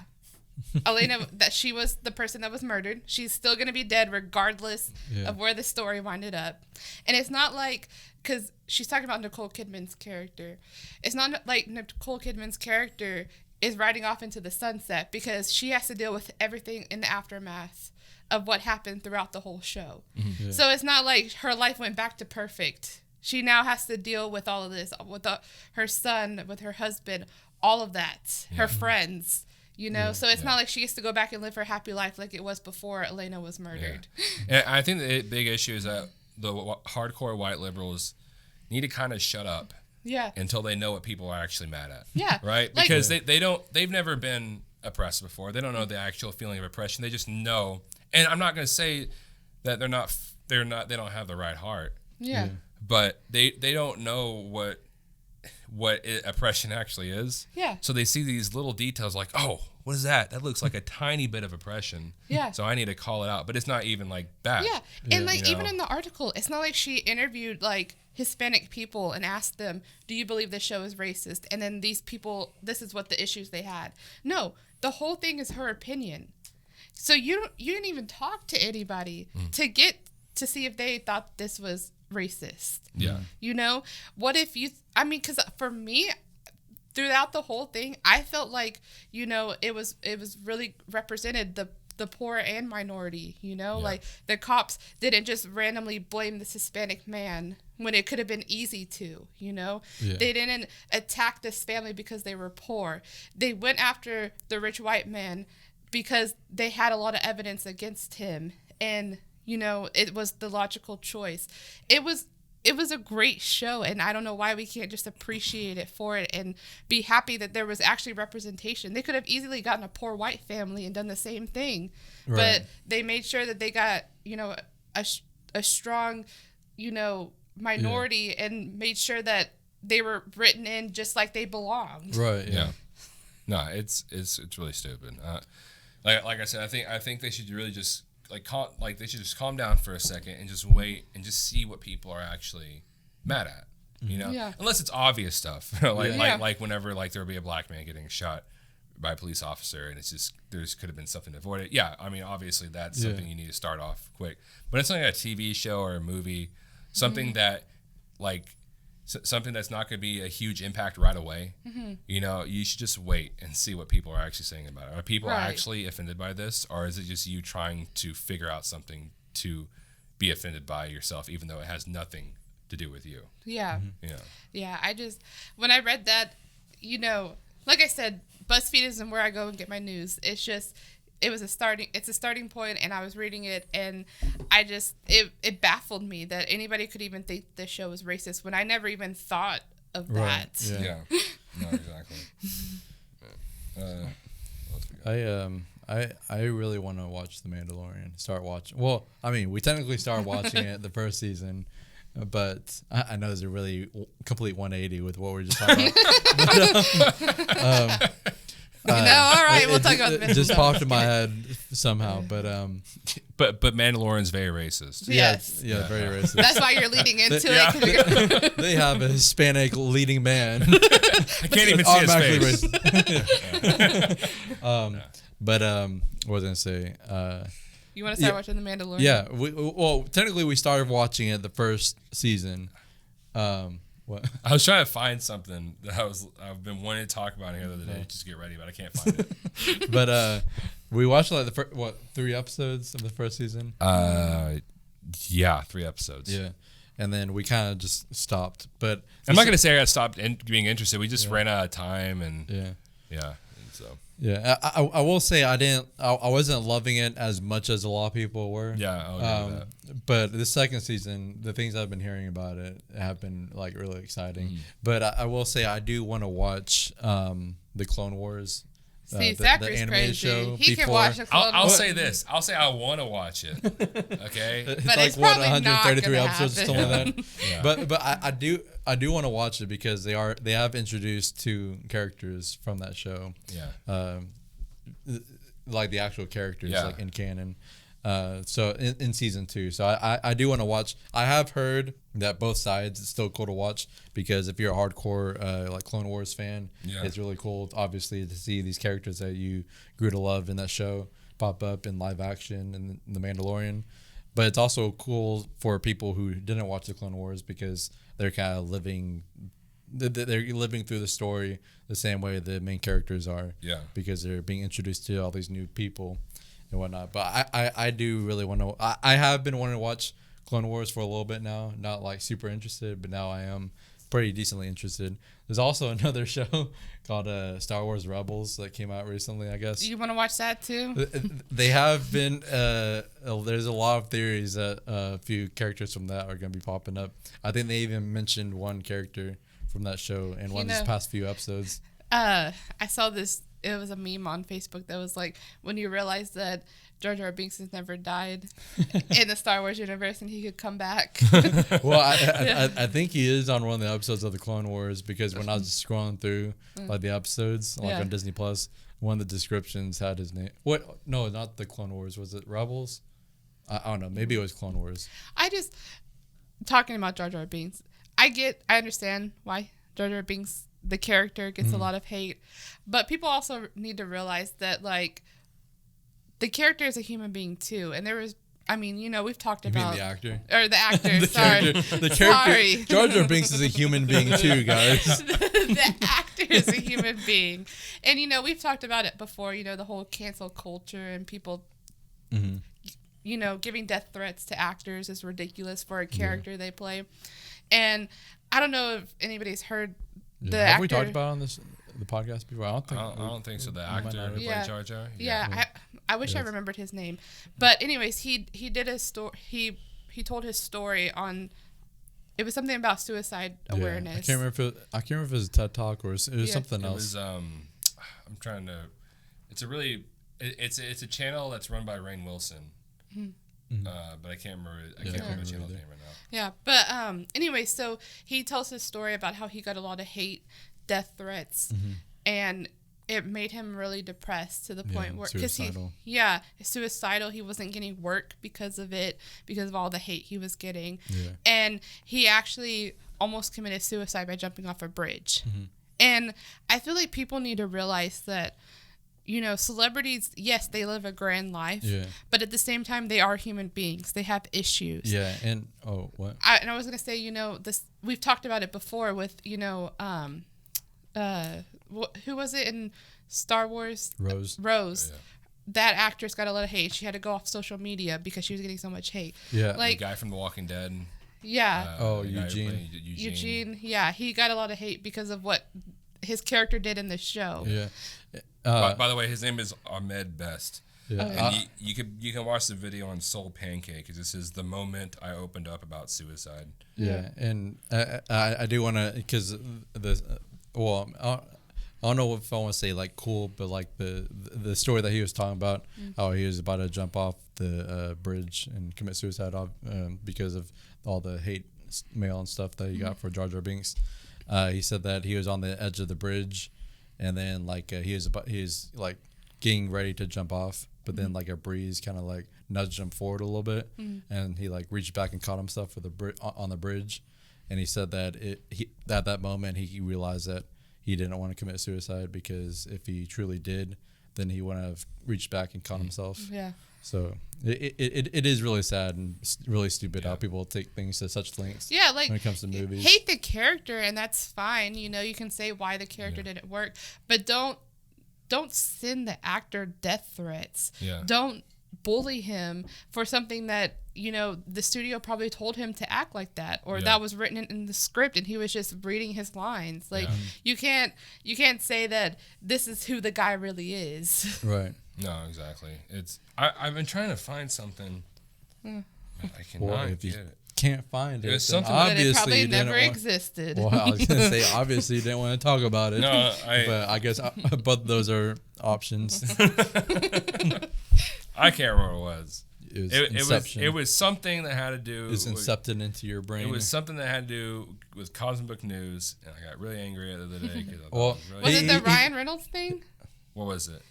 Elena, that she was the person that was murdered. She's still going to be dead regardless of where the story winded up. And it's not like, because she's talking about Nicole Kidman's character. It's not like Nicole Kidman's character is riding off into the sunset, because she has to deal with everything in the aftermath of what happened throughout the whole show. Mm-hmm. Yeah. So it's not like her life went back to perfect. She now has to deal with all of this, with her son, with her husband, all of that, her friends. So it's not like she gets to go back and live her happy life like it was before Elena was murdered. Yeah. And I think the big issue is that the hardcore white liberals need to kind of shut up until they know what people are actually mad at. Yeah. Right? Because they've never been oppressed before. They don't know the actual feeling of oppression. They just know. And I'm not going to say that they don't have the right heart. Yeah. But they don't know what oppression actually is. Yeah. So they see these little details like, oh, what is that? That looks like a tiny bit of oppression. Yeah. So I need to call it out. But it's not even like that. Yeah. And even in the article, it's not like she interviewed like Hispanic people and asked them, do you believe this show is racist? And then these people, this is what the issues they had. No, the whole thing is her opinion. So you didn't even talk to anybody to get to see if they thought this was racist. Yeah. What if because for me, throughout the whole thing, I felt like, it was really represented the poor and minority, like the cops didn't just randomly blame this Hispanic man when it could have been easy to, They didn't attack this family because they were poor. They went after the rich white man because they had a lot of evidence against him, and it was the logical choice. It was a great show, and I don't know why we can't just appreciate it for it and be happy that there was actually representation. They could have easily gotten a poor white family and done the same thing, but they made sure that they got a strong minority and made sure that they were written in just like they belonged. Right. Yeah. No, it's really stupid. Like I said, I think they should really just they should just calm down for a second and just wait and just see what people are actually mad at, unless it's obvious stuff, like whenever there'll be a black man getting shot by a police officer and it's just could have been something avoided. Yeah, I mean obviously that's something you need to start off quick, but it's like a TV show or a movie, something that something that's not going to be a huge impact right away. You should just wait and see what people are actually saying about it. Are people actually offended by this, or is it just you trying to figure out something to be offended by yourself, even though it has nothing to do with you? Yeah. Yeah. I just, when I read that, like I said, BuzzFeed isn't where I go and get my news. It's just, it's a starting point, and I was reading it, and I just, it baffled me that anybody could even think this show was racist when I never even thought of that. Yeah. No, exactly. I really want to watch The Mandalorian. Start watching. Well, I mean, we technically started watching it the first season, but I know there's a really complete 180 with what we were just talking about. All right, we'll talk about it. Just popped in my head somehow, but Mandalorian's very racist. Yes. Yeah, very racist. That's why you're leading into it. They have a Hispanic leading man. I can't even see his face. But what was I gonna say? You want to start watching The Mandalorian? Yeah. Well, technically, we started watching it the first season. What? I was trying to find something that I've been wanting to talk about here the other day just to get ready, but I can't find it. But we watched the first 3 episodes of the first season. Yeah, 3 episodes. Yeah, and then we kind of just stopped. But I'm not gonna say I stopped being interested. We just ran out of time, and and so. Yeah, I will say I wasn't loving it as much as a lot of people were. Yeah, I'll agree with that. But the second season, the things I've been hearing about it have been like really exciting. But I will say I do want to watch the Clone Wars. See, the Zachary's animated crazy. show He can before. watch the Clone I'll Wars. say this. I'll say I want to watch it. Okay. It's But like it's probably not 133 gonna episodes or happen. something like that. But I do want to watch it because they have introduced 2 characters from that show. Yeah. Like the actual characters like in canon. So in season 2. So I do want to watch. I have heard that both sides it's still cool to watch because if you're a hardcore like Clone Wars fan, it's really cool obviously to see these characters that you grew to love in that show pop up in live action and The Mandalorian. But it's also cool for people who didn't watch the Clone Wars because they're kind of living through the story the same way the main characters are. Yeah. Because they're being introduced to all these new people and whatnot. But I do really want to. I have been wanting to watch Clone Wars for a little bit now. Not like super interested, but now I am pretty decently interested. There's also another show called Star Wars Rebels that came out recently, I guess. You want to watch that too? They have been. There's a lot of theories that a few characters from that are going to be popping up. I think they even mentioned one character from that show in one of these past few episodes. I saw this. It was a meme on Facebook that was like, when you realize that Jar Jar Binks has never died in the Star Wars universe and he could come back. Well, I think he is on one of the episodes of the Clone Wars because when I was scrolling through like the episodes like on Disney Plus, one of the descriptions had his name. What? No, not the Clone Wars. Was it Rebels? I don't know. Maybe it was Clone Wars. Talking about Jar Jar Binks, I understand why Jar Jar Binks, the character, gets a lot of hate, but people also need to realize that like the character is a human being too, and we've talked about the actor or the actor. The character. Jar Jar Binks is a human being too, guys. The actor is a human being, and we've talked about it before. The whole cancel culture and people. Giving death threats to actors is ridiculous for a character they play. And I don't know if anybody's heard the actor. Have we talked about it on the podcast before? I don't think so. The actor who played Jar Jar? Yeah. I wish I remembered his name. But anyways, he did a story. He told his story on. It was something about suicide awareness. I can't remember if it was a TED Talk or it was something else. It was, I'm trying to. It's a channel that's run by Rainn Wilson. But I can't remember. I can't remember the channel name right now. Yeah, but anyway, so he tells his story about how he got a lot of hate, death threats, and it made him really depressed to the point where suicidal. Suicidal. He wasn't getting work because of it, because of all the hate he was getting, Yeah. and he actually almost committed suicide by jumping off a bridge. And I feel like people need to realize that. Celebrities, yes, they live a grand life, but at the same time, they are human beings. They have issues. Yeah, and what? I was gonna say, this we've talked about it before with, who was it in Star Wars? Rose. Yeah. That actress got a lot of hate. She had to go off social media because she was getting so much hate. Yeah, the guy from The Walking Dead. Yeah. Eugene. Yeah, he got a lot of hate because of what his character did in the show. Yeah. By the way, his name is Ahmed Best. Yeah. And you can watch the video on Soul Pancake because this is the moment I opened up about suicide. Yeah, and I do want to because I don't know if I want to say like cool, but like the story that he was talking about, how he was about to jump off the bridge and commit suicide because of all the hate mail and stuff that he got for Jar Jar Binks. He said that he was on the edge of the bridge, and then like he was like getting ready to jump off, but then like a breeze kind of like nudged him forward a little bit, and he like reached back and caught himself on the bridge, and he said that at that moment he realized that he didn't want to commit suicide because if he truly did, then he wouldn't have reached back and caught himself. Yeah. So it is really sad and really stupid how people take things to such lengths. Yeah, like when it comes to movies, hate the character, and that's fine. You can say why the character didn't work, but don't send the actor death threats. Yeah. Don't bully him for something that, you know, the studio probably told him to act like that, or that was written in the script and he was just reading his lines. Like you can't say that this is who the guy really is. Right. No, exactly. I've been trying to find something. I cannot get it. Can't find it. It's something obviously it probably you didn't never existed. Well, I was gonna say obviously you didn't want to talk about it. No, but I guess both those are options. I can't remember what it was. It was something that had to do. It's incepted into your brain. It was something that had to do with cosmic book news, and I got really angry the other day. Was it the Ryan Reynolds thing? What was it?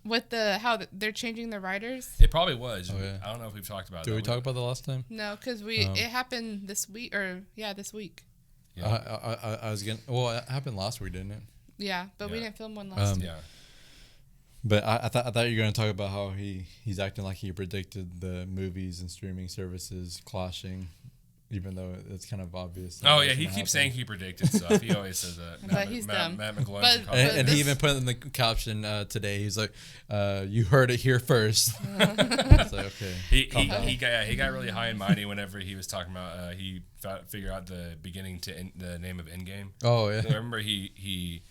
With how they're changing the writers? It probably was. Oh, yeah. I don't know if we've talked about it. Did we talk about that last time? No, because it happened this week, this week. Yeah. I was getting. Well, it happened last week, didn't it? Yeah, but we didn't film one last week. Yeah. But I thought you were going to talk about how he's acting like he predicted the movies and streaming services clashing, even though it's kind of obvious. Oh yeah, he keeps saying he predicted stuff. He always says that. But he's dumb. Matt McGloin. And he even put in the caption today. He's like, "You heard it here first." It's like, okay. He got really high and mighty whenever he was talking about he figured out the beginning to the name of Endgame. Oh yeah. So I remember he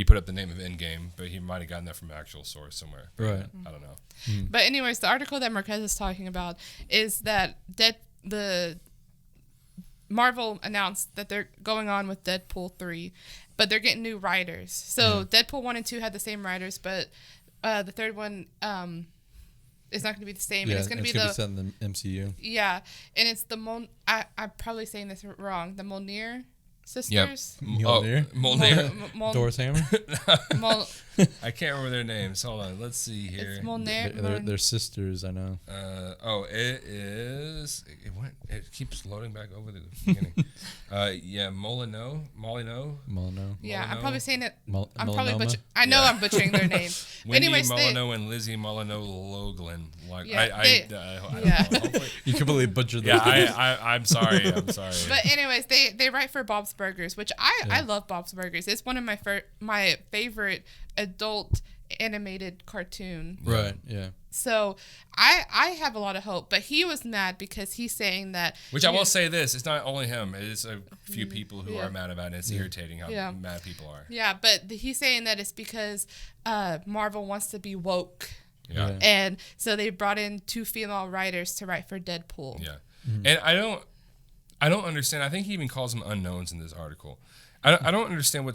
put up the name of Endgame, but he might have gotten that from an actual source somewhere. Right. I don't know. But anyways, the article that Marquez is talking about is that the Marvel announced that they're going on with Deadpool 3, but they're getting new writers. So Deadpool 1 and 2 had the same writers, but the third one is not going to be the same. Yeah, and it's going to be set in the MCU. Yeah, and it's the I'm probably saying this wrong. The Mjolnir sisters. Mjolnir. Thor's hammer. I can't remember their names. Hold on. Let's see here. It's Mjolnir. They're sisters, I know. It is. It keeps loading back over the beginning. Molyneux. Yeah, I'm probably saying it. I'm Melanoma? probably butchering. I know I'm butchering their name. Wendy Anyways, Molyneux and Lizzie Molyneux Loughlin. Like Yeah, I don't know. You completely butchered Yeah, that. I'm sorry. But anyways, they write for Bob's Burgers, which I love Bob's Burgers. It's one of my favorite adult animated cartoon. Right. Yeah. So I have a lot of hope, but he was mad because he's saying that. Which I will say this: it's not only him; it is a few people who are mad about it. It's irritating how mad people are. Yeah, but he's saying that it's because Marvel wants to be woke. Yeah. And so they brought in 2 female writers to write for Deadpool. Yeah. And I don't understand. I think he even calls them unknowns in this article. I don't understand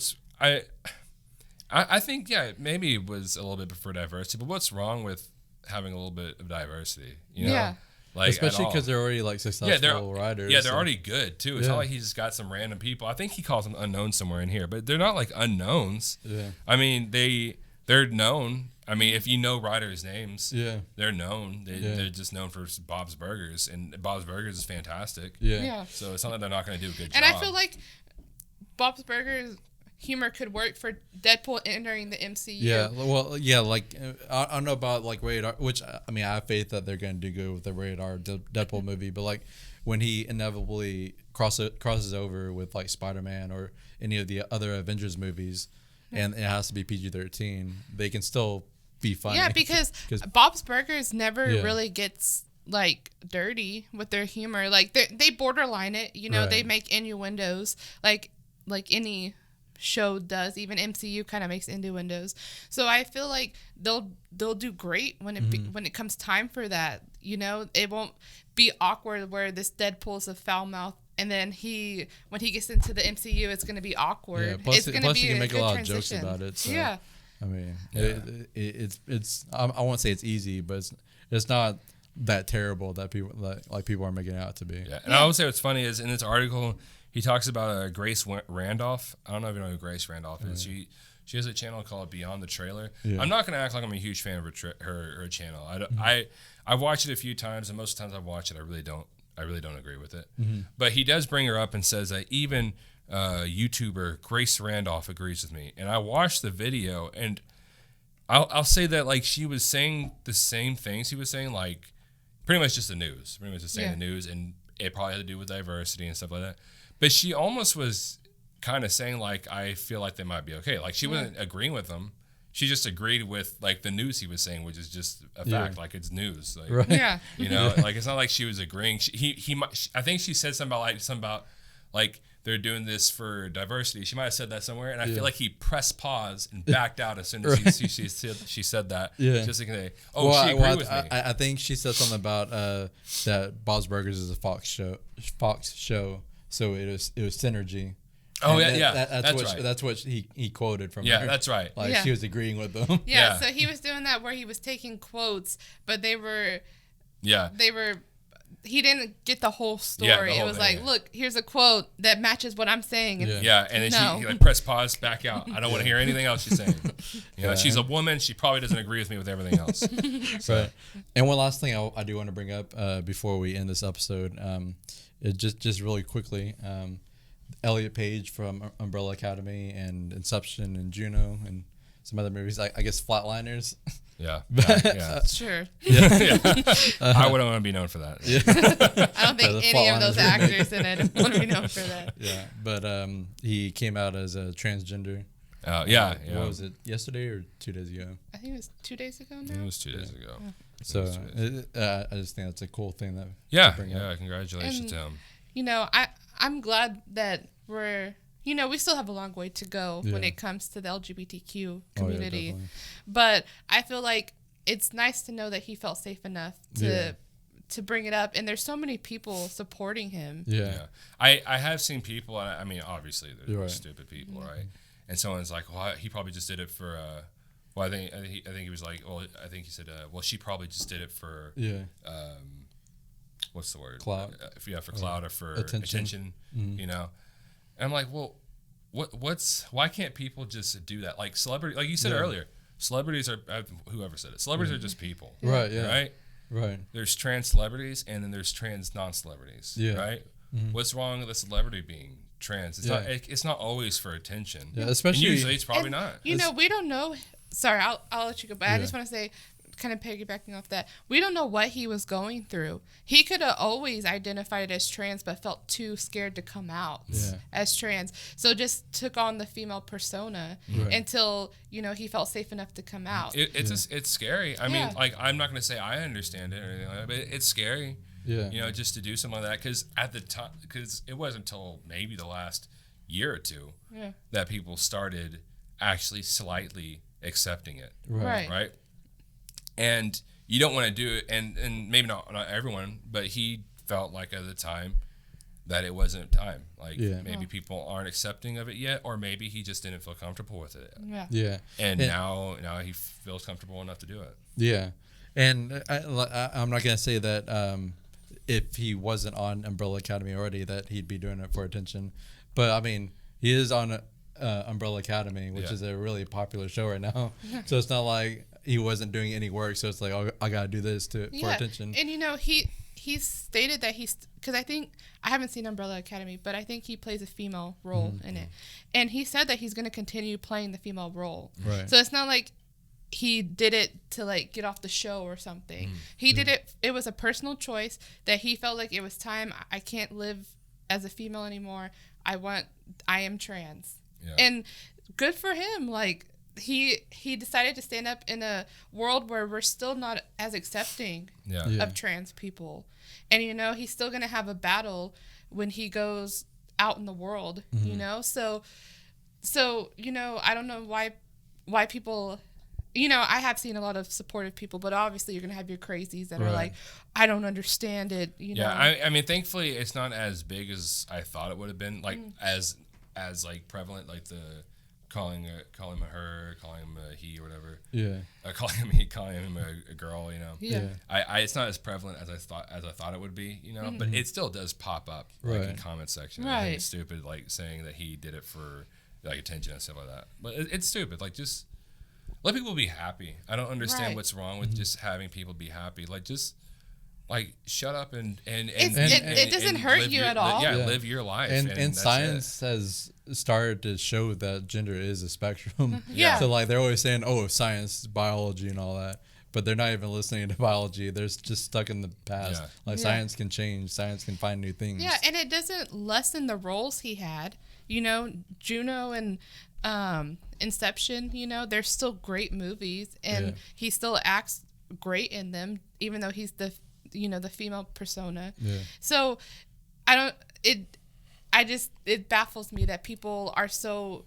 I think maybe it was a little bit for diversity, but what's wrong with having a little bit of diversity? You know? Yeah. Like, especially because they're already like successful writers. Yeah, they're already good too. It's not like he's just got some random people. I think he calls them unknowns somewhere in here, but they're not like unknowns. Yeah. I mean, they're known. I mean, if you know writers' names, they're known. They're just known for Bob's Burgers, and Bob's Burgers is fantastic. Yeah. So it's not that they're not going to do a good job. And I feel like Bob's Burgers humor could work for Deadpool entering the MCU. Yeah, well, yeah, like I don't know about like rated R, which I mean I have faith that they're gonna do good with the rated R Deadpool movie, but like when he inevitably crosses over with like Spider-Man or any of the other Avengers movies, and it has to be PG-13, they can still be funny. Yeah, because Bob's Burgers never really gets like dirty with their humor. Like they borderline it, you know. They make innuendos like any show does. Even MCU kind of makes innuendos. So I feel like they'll do great when it comes time for that. You know, it won't be awkward where this Deadpool's a foul mouth, and then when he gets into the MCU, it's going to be awkward. Yeah, plus, it's going to be you can make a lot transition. of jokes about it. So, yeah. I mean, it's I won't say it's easy, but it's not that terrible that people are making it out to be. Yeah, and I would say what's funny is in this article he talks about Grace Randolph. I don't know if you know who Grace Randolph is. She has a channel called Beyond the Trailer. Yeah. I'm not going to act like I'm a huge fan of her channel. I've watched it a few times, and most of the times I've watched it, I really don't agree with it. Mm-hmm. But he does bring her up and says that even YouTuber Grace Randolph agrees with me. And I watched the video, and I'll say that like she was saying the same things he was saying, like pretty much just the news, the news, and it probably had to do with diversity and stuff like that. But she almost was kind of saying like, I feel like they might be okay. Like she wasn't agreeing with them. she just agreed with like the news he was saying, which is just a fact, like it's news. Like, Right. Yeah. you know, like it's not like she was agreeing. I think she said something about like they're doing this for diversity. She might have said that somewhere, and I feel like he pressed pause and backed out as soon as she said that. Yeah. Just to say, she agreed with me. I think she said something about that Bob's Burgers is a Fox show, so it was synergy. Oh, And yeah, that's what right. That's what he quoted from. Yeah, her. that's right. Like Yeah. she was agreeing with them. Yeah, Yeah. so he was doing that where he was taking quotes, but they were Yeah. he didn't get the whole story. Yeah, the it whole was thing, like, yeah. look, here's a quote that matches what I'm saying. And Yeah, and then No. she like press pause, back out. I don't want to hear anything else she's saying. You know, Yeah. she's a woman. She probably doesn't agree with me with everything else. Right. And one last thing I do want to bring up before we end this episode, it just really quickly, Elliot Page from Umbrella Academy and Inception and Juno and some other movies. I guess Flatliners. Yeah, But- yeah. Sure. Yeah. I wouldn't want to be known for that. I don't think the any of Flatliners those were actors in it want to be known for that. Yeah. But he came out as a transgender. Yeah. What was it? Yesterday or 2 days ago? I think it was 2 days ago It now. was 2 days ago. So I just think that's a cool thing that. Yeah, to bring up. yeah. Congratulations to him. You know, I'm glad that we're, you know, we still have a long way to go when Yeah. it comes to the LGBTQ Oh, yeah, community. definitely. But I feel like it's nice to know that he felt safe enough Yeah. to bring it up. And there's so many people supporting him. Yeah. I have seen people. I mean, obviously, there's Right. stupid people, right? And someone's like, "Well, he probably just did it for." Well, I think he was like, "Well, I think he said, well, she probably just did it for." Yeah. What's the word? Clout. For clout or for Attention. Mm-hmm. You know. And I'm like, well, why can't people just do that? Like celebrity, like you said earlier, celebrities are whoever said it. Celebrities are just people, Right. Yeah. right? Right. There's trans celebrities and then there's trans non-celebrities, Yeah. right? What's wrong with a celebrity being trans? It's not. It's not always for attention. Yeah, And especially- usually it's probably And, not. You know, we don't know. Sorry, I'll let you go. But I Yeah. just want to say, kind of piggybacking off that, we don't know what he was going through. He could have always identified as trans, but felt too scared to come out Yeah. as trans. So just took on the female persona Right. until, you know, he felt safe enough to come out. It's scary. I Yeah. mean, like I'm not gonna say I understand it or anything like that, but it's scary. Yeah. You know, just to do something like that because at the time, because it wasn't until maybe the last year or two Yeah. that people started actually slightly accepting it, Right. right? And you don't want to do it, and maybe not everyone, but he felt like at the time that it wasn't time. Like Yeah. maybe people aren't accepting of it yet, or maybe he just didn't feel comfortable with it. Yeah. Yeah. And now he feels comfortable enough to do it. Yeah, and I'm not gonna say that if he wasn't on Umbrella Academy already that he'd be doing it for attention, but I mean he is on Umbrella Academy, which Yeah. is a really popular show right now. So it's not like he wasn't doing any work. So it's like, oh, I gotta do this for attention. And you know, he stated that because I think I haven't seen Umbrella Academy, but I think he plays a female role in it, and he said that he's going to continue playing the female role. Right. So it's not like he did it to like get off the show or something. He did it. It was a personal choice that he felt like it was time. I can't live as a female anymore. I am trans. Yeah. And good for him. Like he decided to stand up in a world where we're still not as accepting Yeah. Yeah. of trans people. And you know, he's still going to have a battle when he goes out in the world, you know? So you know, I don't know why people, you know, I have seen a lot of supportive people, but obviously you're going to have your crazies that are Right. like, I don't understand it, you know. Yeah, I mean, thankfully, it's not as big as I thought it would have been. Like as like prevalent, like the calling him a her, calling him a he or whatever. Yeah. Calling him a girl. You know. Yeah. I it's not as prevalent as I thought it would be. You know, but it still does pop up like in Right. comment section. I think Right. it's stupid, like saying that he did it for like attention and stuff like that. But it's stupid. Like just let people be happy. I don't understand Right. what's wrong with just having people be happy. Like just. Like shut up and It doesn't hurt you at all. Yeah, Yeah. live your life. And that's science has started to show that gender is a spectrum. Yeah. So like they're always saying, oh, science, biology, and all that, but they're not even listening to biology. They're just stuck in the past. Yeah. Like Yeah. science can change. Science can find new things. Yeah, and it doesn't lessen the roles he had. You know, Juno and Inception, they're still great movies, and he still acts great in them, even though he's the female persona. Yeah. So it baffles me that people are so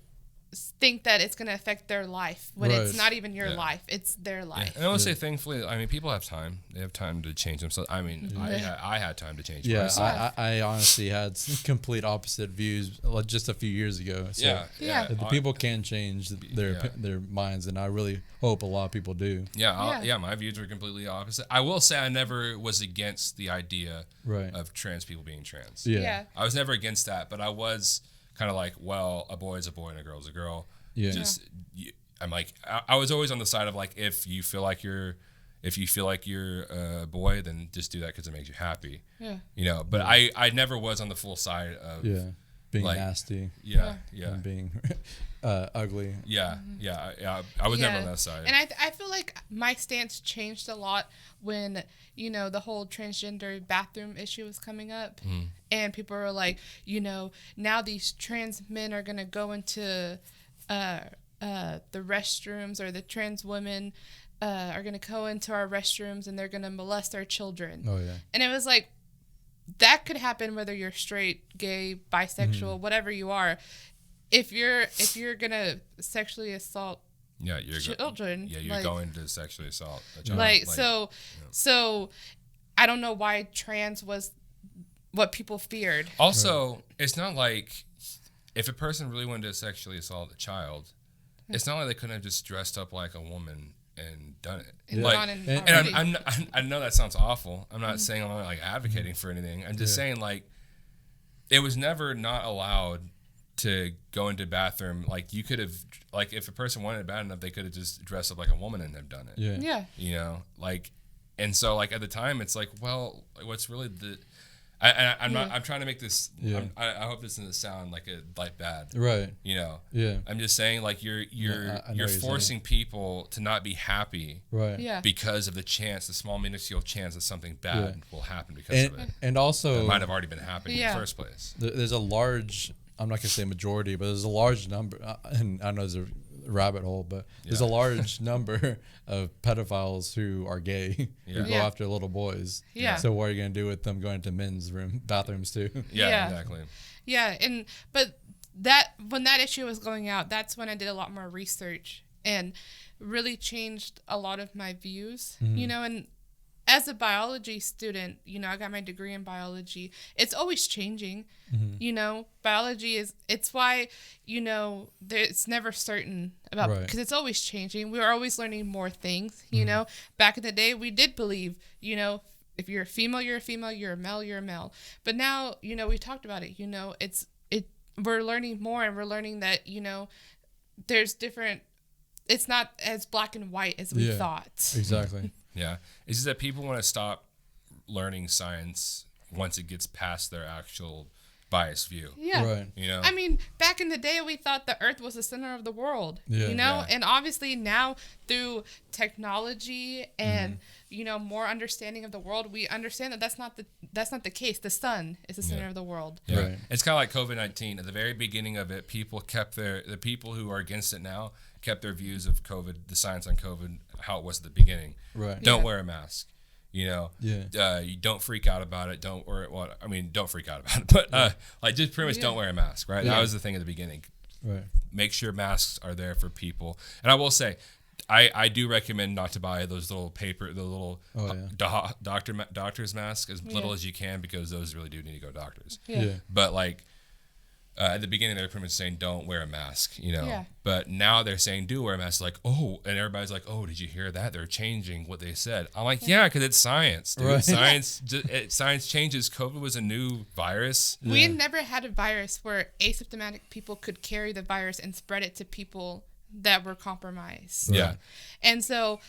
think that it's going to affect their life when it's not even your life, it's their life. And I would say, thankfully, I mean, people have time. They have time to change themselves. I mean, I had time to change myself. I honestly had complete opposite views just a few years ago. So the people can change their minds, and I really hope a lot of people do. My views were completely opposite. I will say I never was against the idea of trans people being trans. I was never against that, but I was kind of like, well, a boy is a boy and a girl is a girl. I'm like, I was always on the side of like, if you feel like you're a boy, then just do that because it makes you happy. But I never was on the full side of being like, nasty. And being ugly. I was never on that side. And I feel like my stance changed a lot when the whole transgender bathroom issue was coming up, and people were like, now these trans men are gonna go into the restrooms, or the trans women are gonna go into our restrooms and they're gonna molest our children. And it was like, that could happen whether you're straight, gay, bisexual, whatever you are. If you're gonna sexually assault children, you're going to sexually assault a child. So I don't know why trans was what people feared. Also, it's not like if a person really wanted to sexually assault a child, it's not like they couldn't have just dressed up like a woman and done it. I know that sounds awful. I'm not saying I'm like advocating for anything. I'm just saying, like, it was never not allowed to go into bathroom. Like, you could have, like, if a person wanted it bad enough, they could have just dressed up like a woman and have done it. Like, and so, like, at the time, it's like, well, what's really the I'm trying to make this. I hope this doesn't sound like bad. Right. I'm just saying, like, you're forcing people to not be happy. Right. Yeah. Because of the small minuscule chance that something bad will happen because of it. And also, it might have already been happening in the first place. There's a large, I'm not gonna say majority, but there's a large number, and I know there's a rabbit hole, but there's a large number of pedophiles who are gay who go after little boys. So what are you gonna do with them going to men's bathrooms too? Exactly. But when that issue was going out, that's when I did a lot more research and really changed a lot of my views. And as a biology student, I got my degree in biology. It's always changing. Biology it's why, it's never certain about, because it's always changing. We are always learning more things. Back in the day, we did believe, if you're a female, you're a female, you're a male, you're a male. But now, we talked about it, we're learning more, and we're learning that, there's different, it's not as black and white as we thought. Exactly. Yeah. It's just that people want to stop learning science once it gets past their actual biased view. Yeah. Right. I mean, back in the day, we thought the Earth was the center of the world. And obviously now through technology and more understanding of the world, we understand that that's not the case. The sun is the center of the world. Yeah. Right. It's kind of like COVID-19. At the very beginning of it, the people who are against it now kept their views of COVID, the science on COVID, how it was at the beginning. Right. Don't wear a mask. You don't freak out about it. Don't freak out about it, but just pretty much don't wear a mask, right? That was the thing at the beginning. Right. Make sure masks are there for people. And I will say, I do recommend not to buy those little doctor's masks as little as you can, because those really do need to go to doctors. But like, at the beginning, they were pretty much saying don't wear a mask, But now they're saying do wear a mask. Like, and everybody's like, oh, did you hear that? They're changing what they said. I'm like, because it's science, dude. Right. Science changes. COVID was a new virus. We never had a virus where asymptomatic people could carry the virus and spread it to people that were compromised. Yeah. And so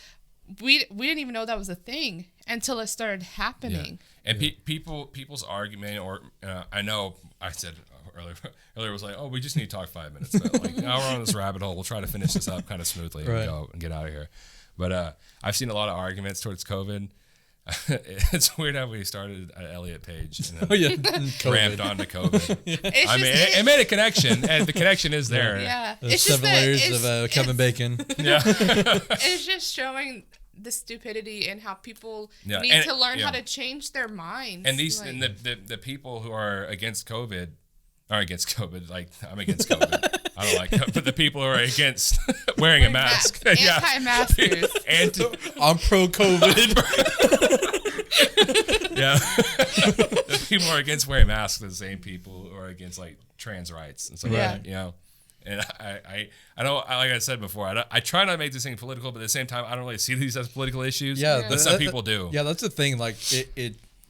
we didn't even know that was a thing until it started happening. And people's argument, or I know I said earlier was like, oh, we just need to talk 5 minutes. But like, now we're on this rabbit hole. We'll try to finish this up kind of smoothly and go and get out of here. But I've seen a lot of arguments towards COVID. It's weird how we started at Elliot Page and then ramped on to COVID. It made a connection, and the connection is there. Yeah. It's 7 layers of Kevin Bacon. Yeah. It's just showing the stupidity and how people need to learn how to change their minds. And these and the people who are against COVID are against COVID. Like, I'm against COVID. I don't like COVID. But the people who are against wearing a mask. Anti-maskers. I'm pro-COVID. Yeah. The people who are against wearing masks are the same people who are against, like, trans rights and stuff like that, you know? And I know, like I said before, I try not to make this thing political, but at the same time, I don't really see these as political issues. Yeah. But some people do. Yeah, that's the thing. Like,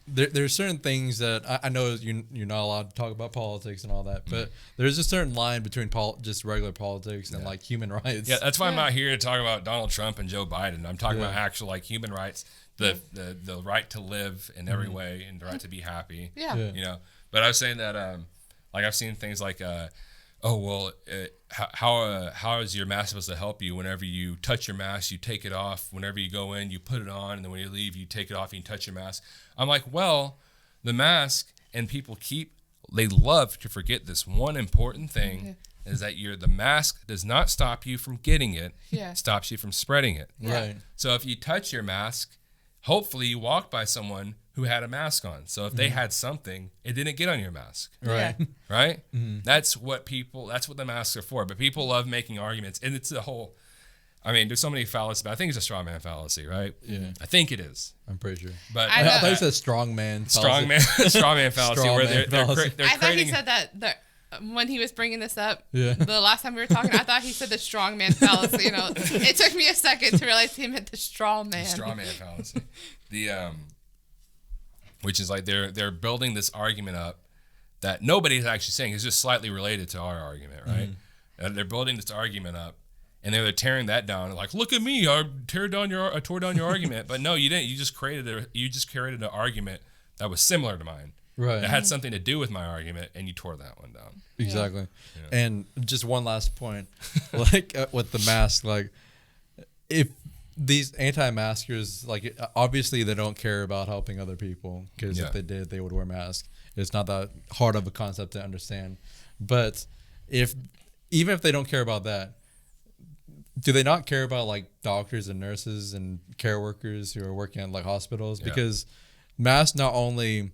there's certain things that I know you're not allowed to talk about politics and all that, but there's a certain line between just regular politics and like human rights. Yeah, that's why I'm not here to talk about Donald Trump and Joe Biden. I'm talking about actual like human rights, the right to live in every way and the right to be happy. Yeah. You know. But I was saying that like I've seen things like how is your mask supposed to help you? Whenever you touch your mask, you take it off. Whenever you go in, you put it on, and then when you leave, you take it off and you touch your mask. I'm like, well, the mask, and people they love to forget this one important thing, is that the mask does not stop you from getting it. Yeah. It stops you from spreading it. Right. So if you touch your mask, hopefully you walk by someone who had a mask on. So if they had something, it didn't get on your mask. Right. Yeah. Right? That's what the masks are for. But people love making arguments. And it's there's so many fallacies, but I think it's a straw man fallacy, right? Yeah. I think it is. I'm pretty sure. But I thought you said strong man fallacy. straw man fallacy, Straw where man they're fallacy. they're I thought he creating. said that when he was bringing this up, Yeah. the last time we were talking, I thought he said the strong man fallacy. You know, it took me a second to realize he meant the straw man. Straw man fallacy. Which is like they're building this argument up that nobody's actually saying. It's just slightly related to our argument, right? And they're building this argument up, and they're tearing that down. Like, look at me, I tore down your argument. But no, you didn't. You just created an argument that was similar to mine. Right. That had something to do with my argument, and you tore that one down. Exactly. Yeah. And just one last point, like with the mask, like if these anti-maskers, like obviously they don't care about helping other people, because if they did, they would wear masks. It's not that hard of a concept to understand. But even if they don't care about that, do they not care about like doctors and nurses and care workers who are working at like hospitals? Yeah. Because masks not only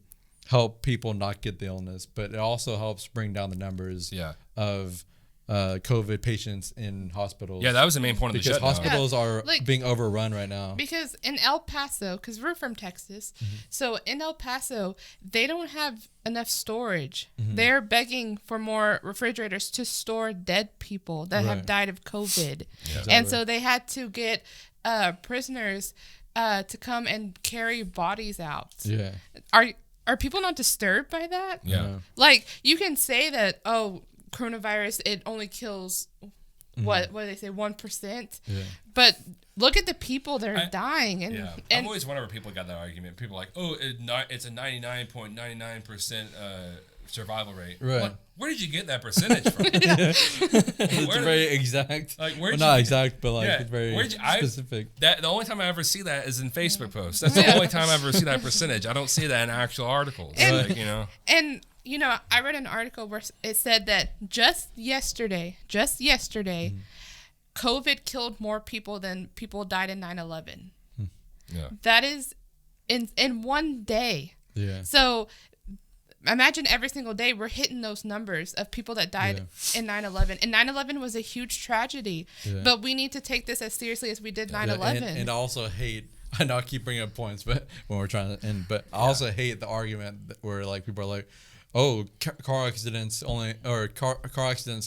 help people not get the illness, but it also helps bring down the numbers of COVID patients in hospitals. Yeah, that was the main point of the shutdown. Because hospitals are being overrun right now. Because in El Paso, because we're from Texas, so in El Paso, they don't have enough storage. They're begging for more refrigerators to store dead people that have died of COVID. Yeah. And so they had to get prisoners to come and carry bodies out. Yeah. Are people not disturbed by that? Yeah. Like, you can say that, coronavirus, it only kills what do they say, 1%? Yeah. But look at the people that are dying. And I've always wondered where people got that argument. People are like, it's a 99.99% survival rate. Right. Like, where did you get that percentage from? It's very exact. Like, not exact, but like it's very specific. The only time I ever see that is in Facebook posts. That's the only time I ever see that percentage. I don't see that in actual articles. And, and I read an article where it said that just yesterday, COVID killed more people than people died in 9/11. Yeah. That is in one day. Yeah. So imagine every single day we're hitting those numbers of people that died in 9/11. And 9/11 was a huge tragedy. Yeah. But we need to take this as seriously as we did 9/11. And I also hate, I know I keep bringing up points, but when we're trying to end, but I also hate the argument where like people are like, oh, car accidents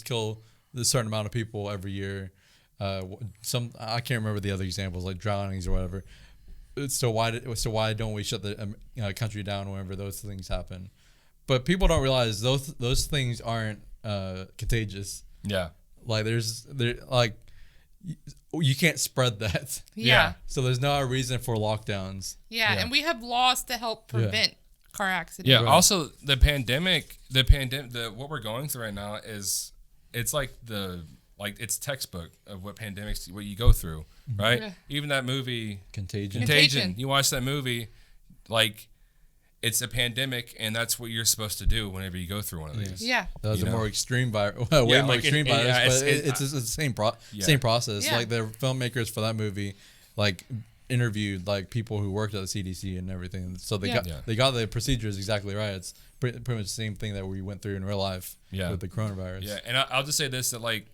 kill a certain amount of people every year. I can't remember the other examples, like drownings or whatever. So why don't we shut the country down whenever those things happen? But people don't realize those things aren't contagious. Yeah, like you can't spread that. Yeah. So there's no reason for lockdowns. Yeah, and we have laws to help prevent car accidents. Yeah. Right. Also, the pandemic, what we're going through right now it's it's textbook of what you go through, right? Yeah. Even that movie, Contagion. Contagion. You watch that movie, like, it's a pandemic, and that's what you're supposed to do whenever you go through one of these. Yeah. That was You a know? more extreme virus, way more extreme virus, but it's the same process. Yeah. Like the filmmakers for that movie, like interviewed like people who worked at the CDC and everything, so they got the procedures exactly right. It's pretty much the same thing that we went through in real life with the coronavirus. Yeah, and I'll just say this, that like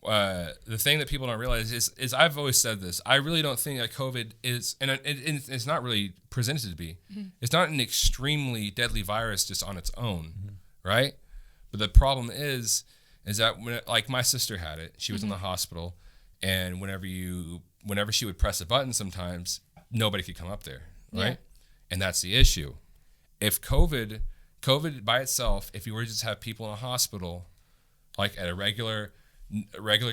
the thing that people don't realize is I've always said this. I really don't think that COVID is, and it's not really presented to be. It's not an extremely deadly virus just on its own, right? But the problem is that when like my sister had it, she was in the hospital, and whenever she would press a button, sometimes nobody could come up there, right? Yeah. And that's the issue. If COVID by itself, if you were to just have people in a hospital, like at a regular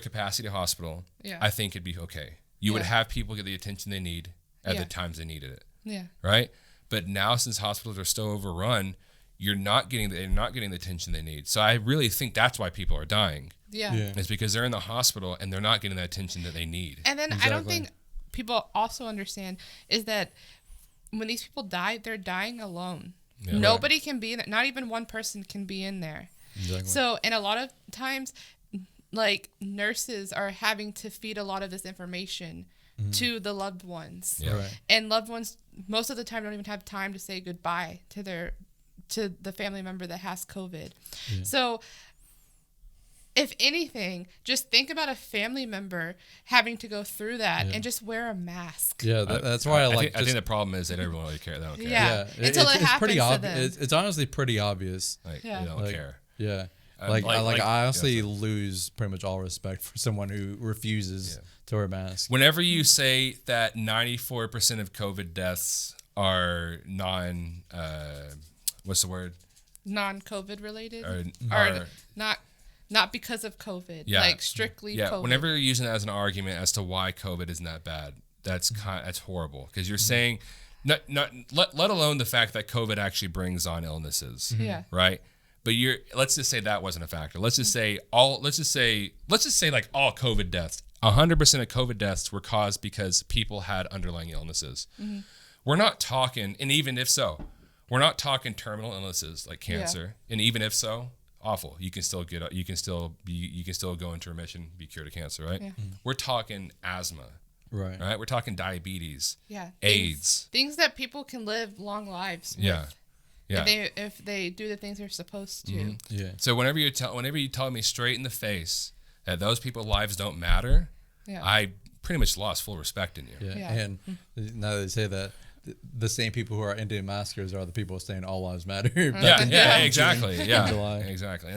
capacity hospital, I think it'd be okay. You would have people get the attention they need at the times they needed it. Yeah. Right? But now, since hospitals are so overrun, they're not getting the attention they need. So I really think that's why people are dying. Yeah. It's because they're in the hospital and they're not getting the attention that they need. And then I don't think people also understand is that when these people die, they're dying alone. Yeah. Nobody can be in there. Not even one person can be in there. Exactly. So, and a lot of times, like, nurses are having to feed a lot of this information to the loved ones. Yeah. Right. And loved ones, most of the time, don't even have time to say goodbye to the family member that has COVID. Yeah. So, if anything, just think about a family member having to go through that and just wear a mask. Yeah, that's why I think the problem is that everyone really cares. They don't care. Yeah. Until it happens to them. It's honestly pretty obvious. Like, they don't care. Yeah. I honestly lose pretty much all respect for someone who refuses to wear a mask. Whenever you say that 94% of COVID deaths are what's the word? Non-COVID related? Or not because of COVID, like strictly COVID. Whenever you're using that as an argument as to why COVID isn't that bad, that's horrible, because you're saying, let alone the fact that COVID actually brings on illnesses, right? But let's just say that wasn't a factor. Let's just say like all COVID deaths, 100% of COVID deaths were caused because people had underlying illnesses. We're not talking, and even if so, we're not talking terminal illnesses like cancer, and even if so, awful. You can still go into remission, be cured of cancer, right? Yeah. We're talking asthma, right? We're talking diabetes, AIDS, things that people can live long lives with. If they do the things they're supposed to. Yeah. So whenever you tell me straight in the face that those people's lives don't matter, I pretty much lost full respect in you. Yeah. And now that they say that, the same people who are anti-maskers are the people saying all lives matter. Exactly. Exactly.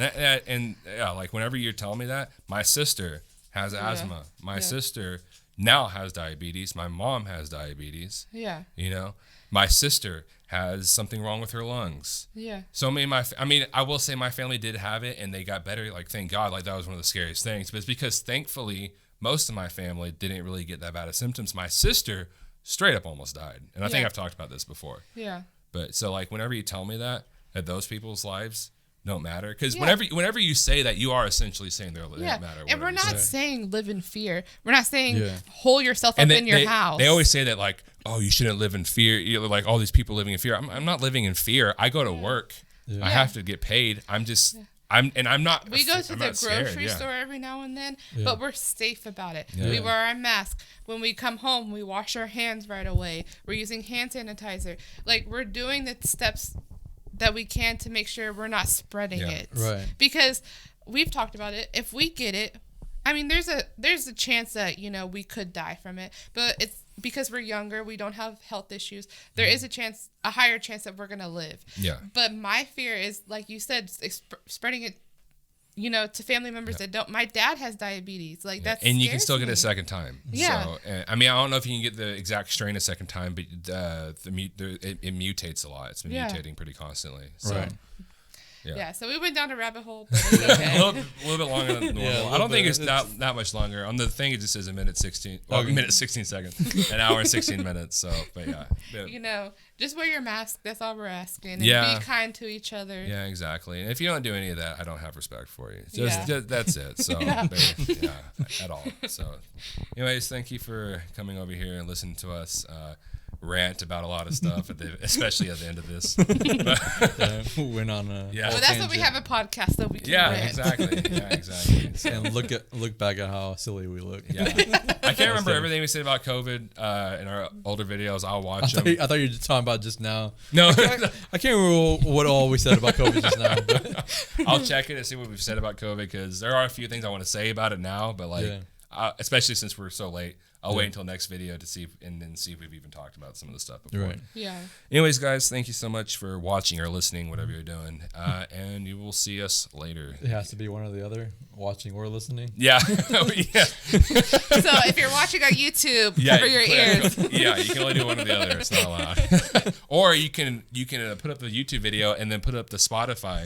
And like whenever you're telling me that, my sister has asthma. My sister now has diabetes. My mom has diabetes. Yeah. You know, my sister has something wrong with her lungs. Yeah. So I will say my family did have it and they got better. Like, thank God, like that was one of the scariest things. But it's because thankfully most of my family didn't really get that bad of symptoms. My sister straight up almost died. And I think I've talked about this before. Yeah. But so like whenever you tell me that those people's lives don't matter, because whenever you say that, you are essentially saying they don't matter. And we're not saying live in fear. We're not saying hole yourself up in your house. They always say that, like, oh, you shouldn't live in fear. You're like all these people living in fear. I'm not living in fear. I go to work. Yeah. I have to get paid. I'm just I'm not. We go to the grocery store every now and then, but we're safe about it. Yeah. We wear our mask. When we come home, we wash our hands right away. We're using hand sanitizer. Like, we're doing the steps that we can to make sure we're not spreading it. Right. Because we've talked about it. If we get it, I mean, there's a chance that, we could die from it, but it's because we're younger, we don't have health issues. There is a higher chance that we're going to live. Yeah. But my fear is, like you said, spreading it, to family members that don't. My dad has diabetes. Like, that's and you can still get it a second time. Yeah. So, I don't know if you can get the exact strain a second time, but it mutates a lot. It's been mutating pretty constantly. So. Right. Yeah, so we went down a rabbit hole, but it's okay. a little bit longer than normal. I don't think it's that much longer. On the thing, it just says a minute 16. Well, a minute 16 seconds, an hour and 16 minutes. So, but just wear your mask. That's all we're asking. And be kind to each other. Yeah, exactly. And if you don't do any of that, I don't have respect for you. That's it. So, at all. So, anyways, thank you for coming over here and listening to us. rant about a lot of stuff, especially at the end of this. Went on a Yeah. Well, that's what we have a podcast that we can rant. Exactly. So, and look back at how silly we look. yeah, I can't remember everything we said about COVID in our older videos. I'll watch them. I thought you were just talking about just now. No, I can't remember what all we said about COVID just now. But I'll check it and see what we've said about COVID, because there are a few things I want to say about it now, but like, especially since we're so late, I'll wait until next video to see and then see if we've even talked about some of the stuff before. Right. Yeah. Anyways, guys, thank you so much for watching or listening, whatever you're doing, and you will see us later. it has to be one or the other, watching or listening. Yeah. Yeah. So if you're watching on YouTube, cover your ears. Yeah, you can only do one or the other. It's not allowed. Or you can put up the YouTube video and then put up the Spotify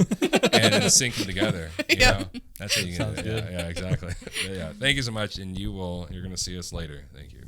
and then sync them together. You know? That's how you can do it. Yeah, exactly. Yeah. Thank you so much, and you're going to see us later. Thank you.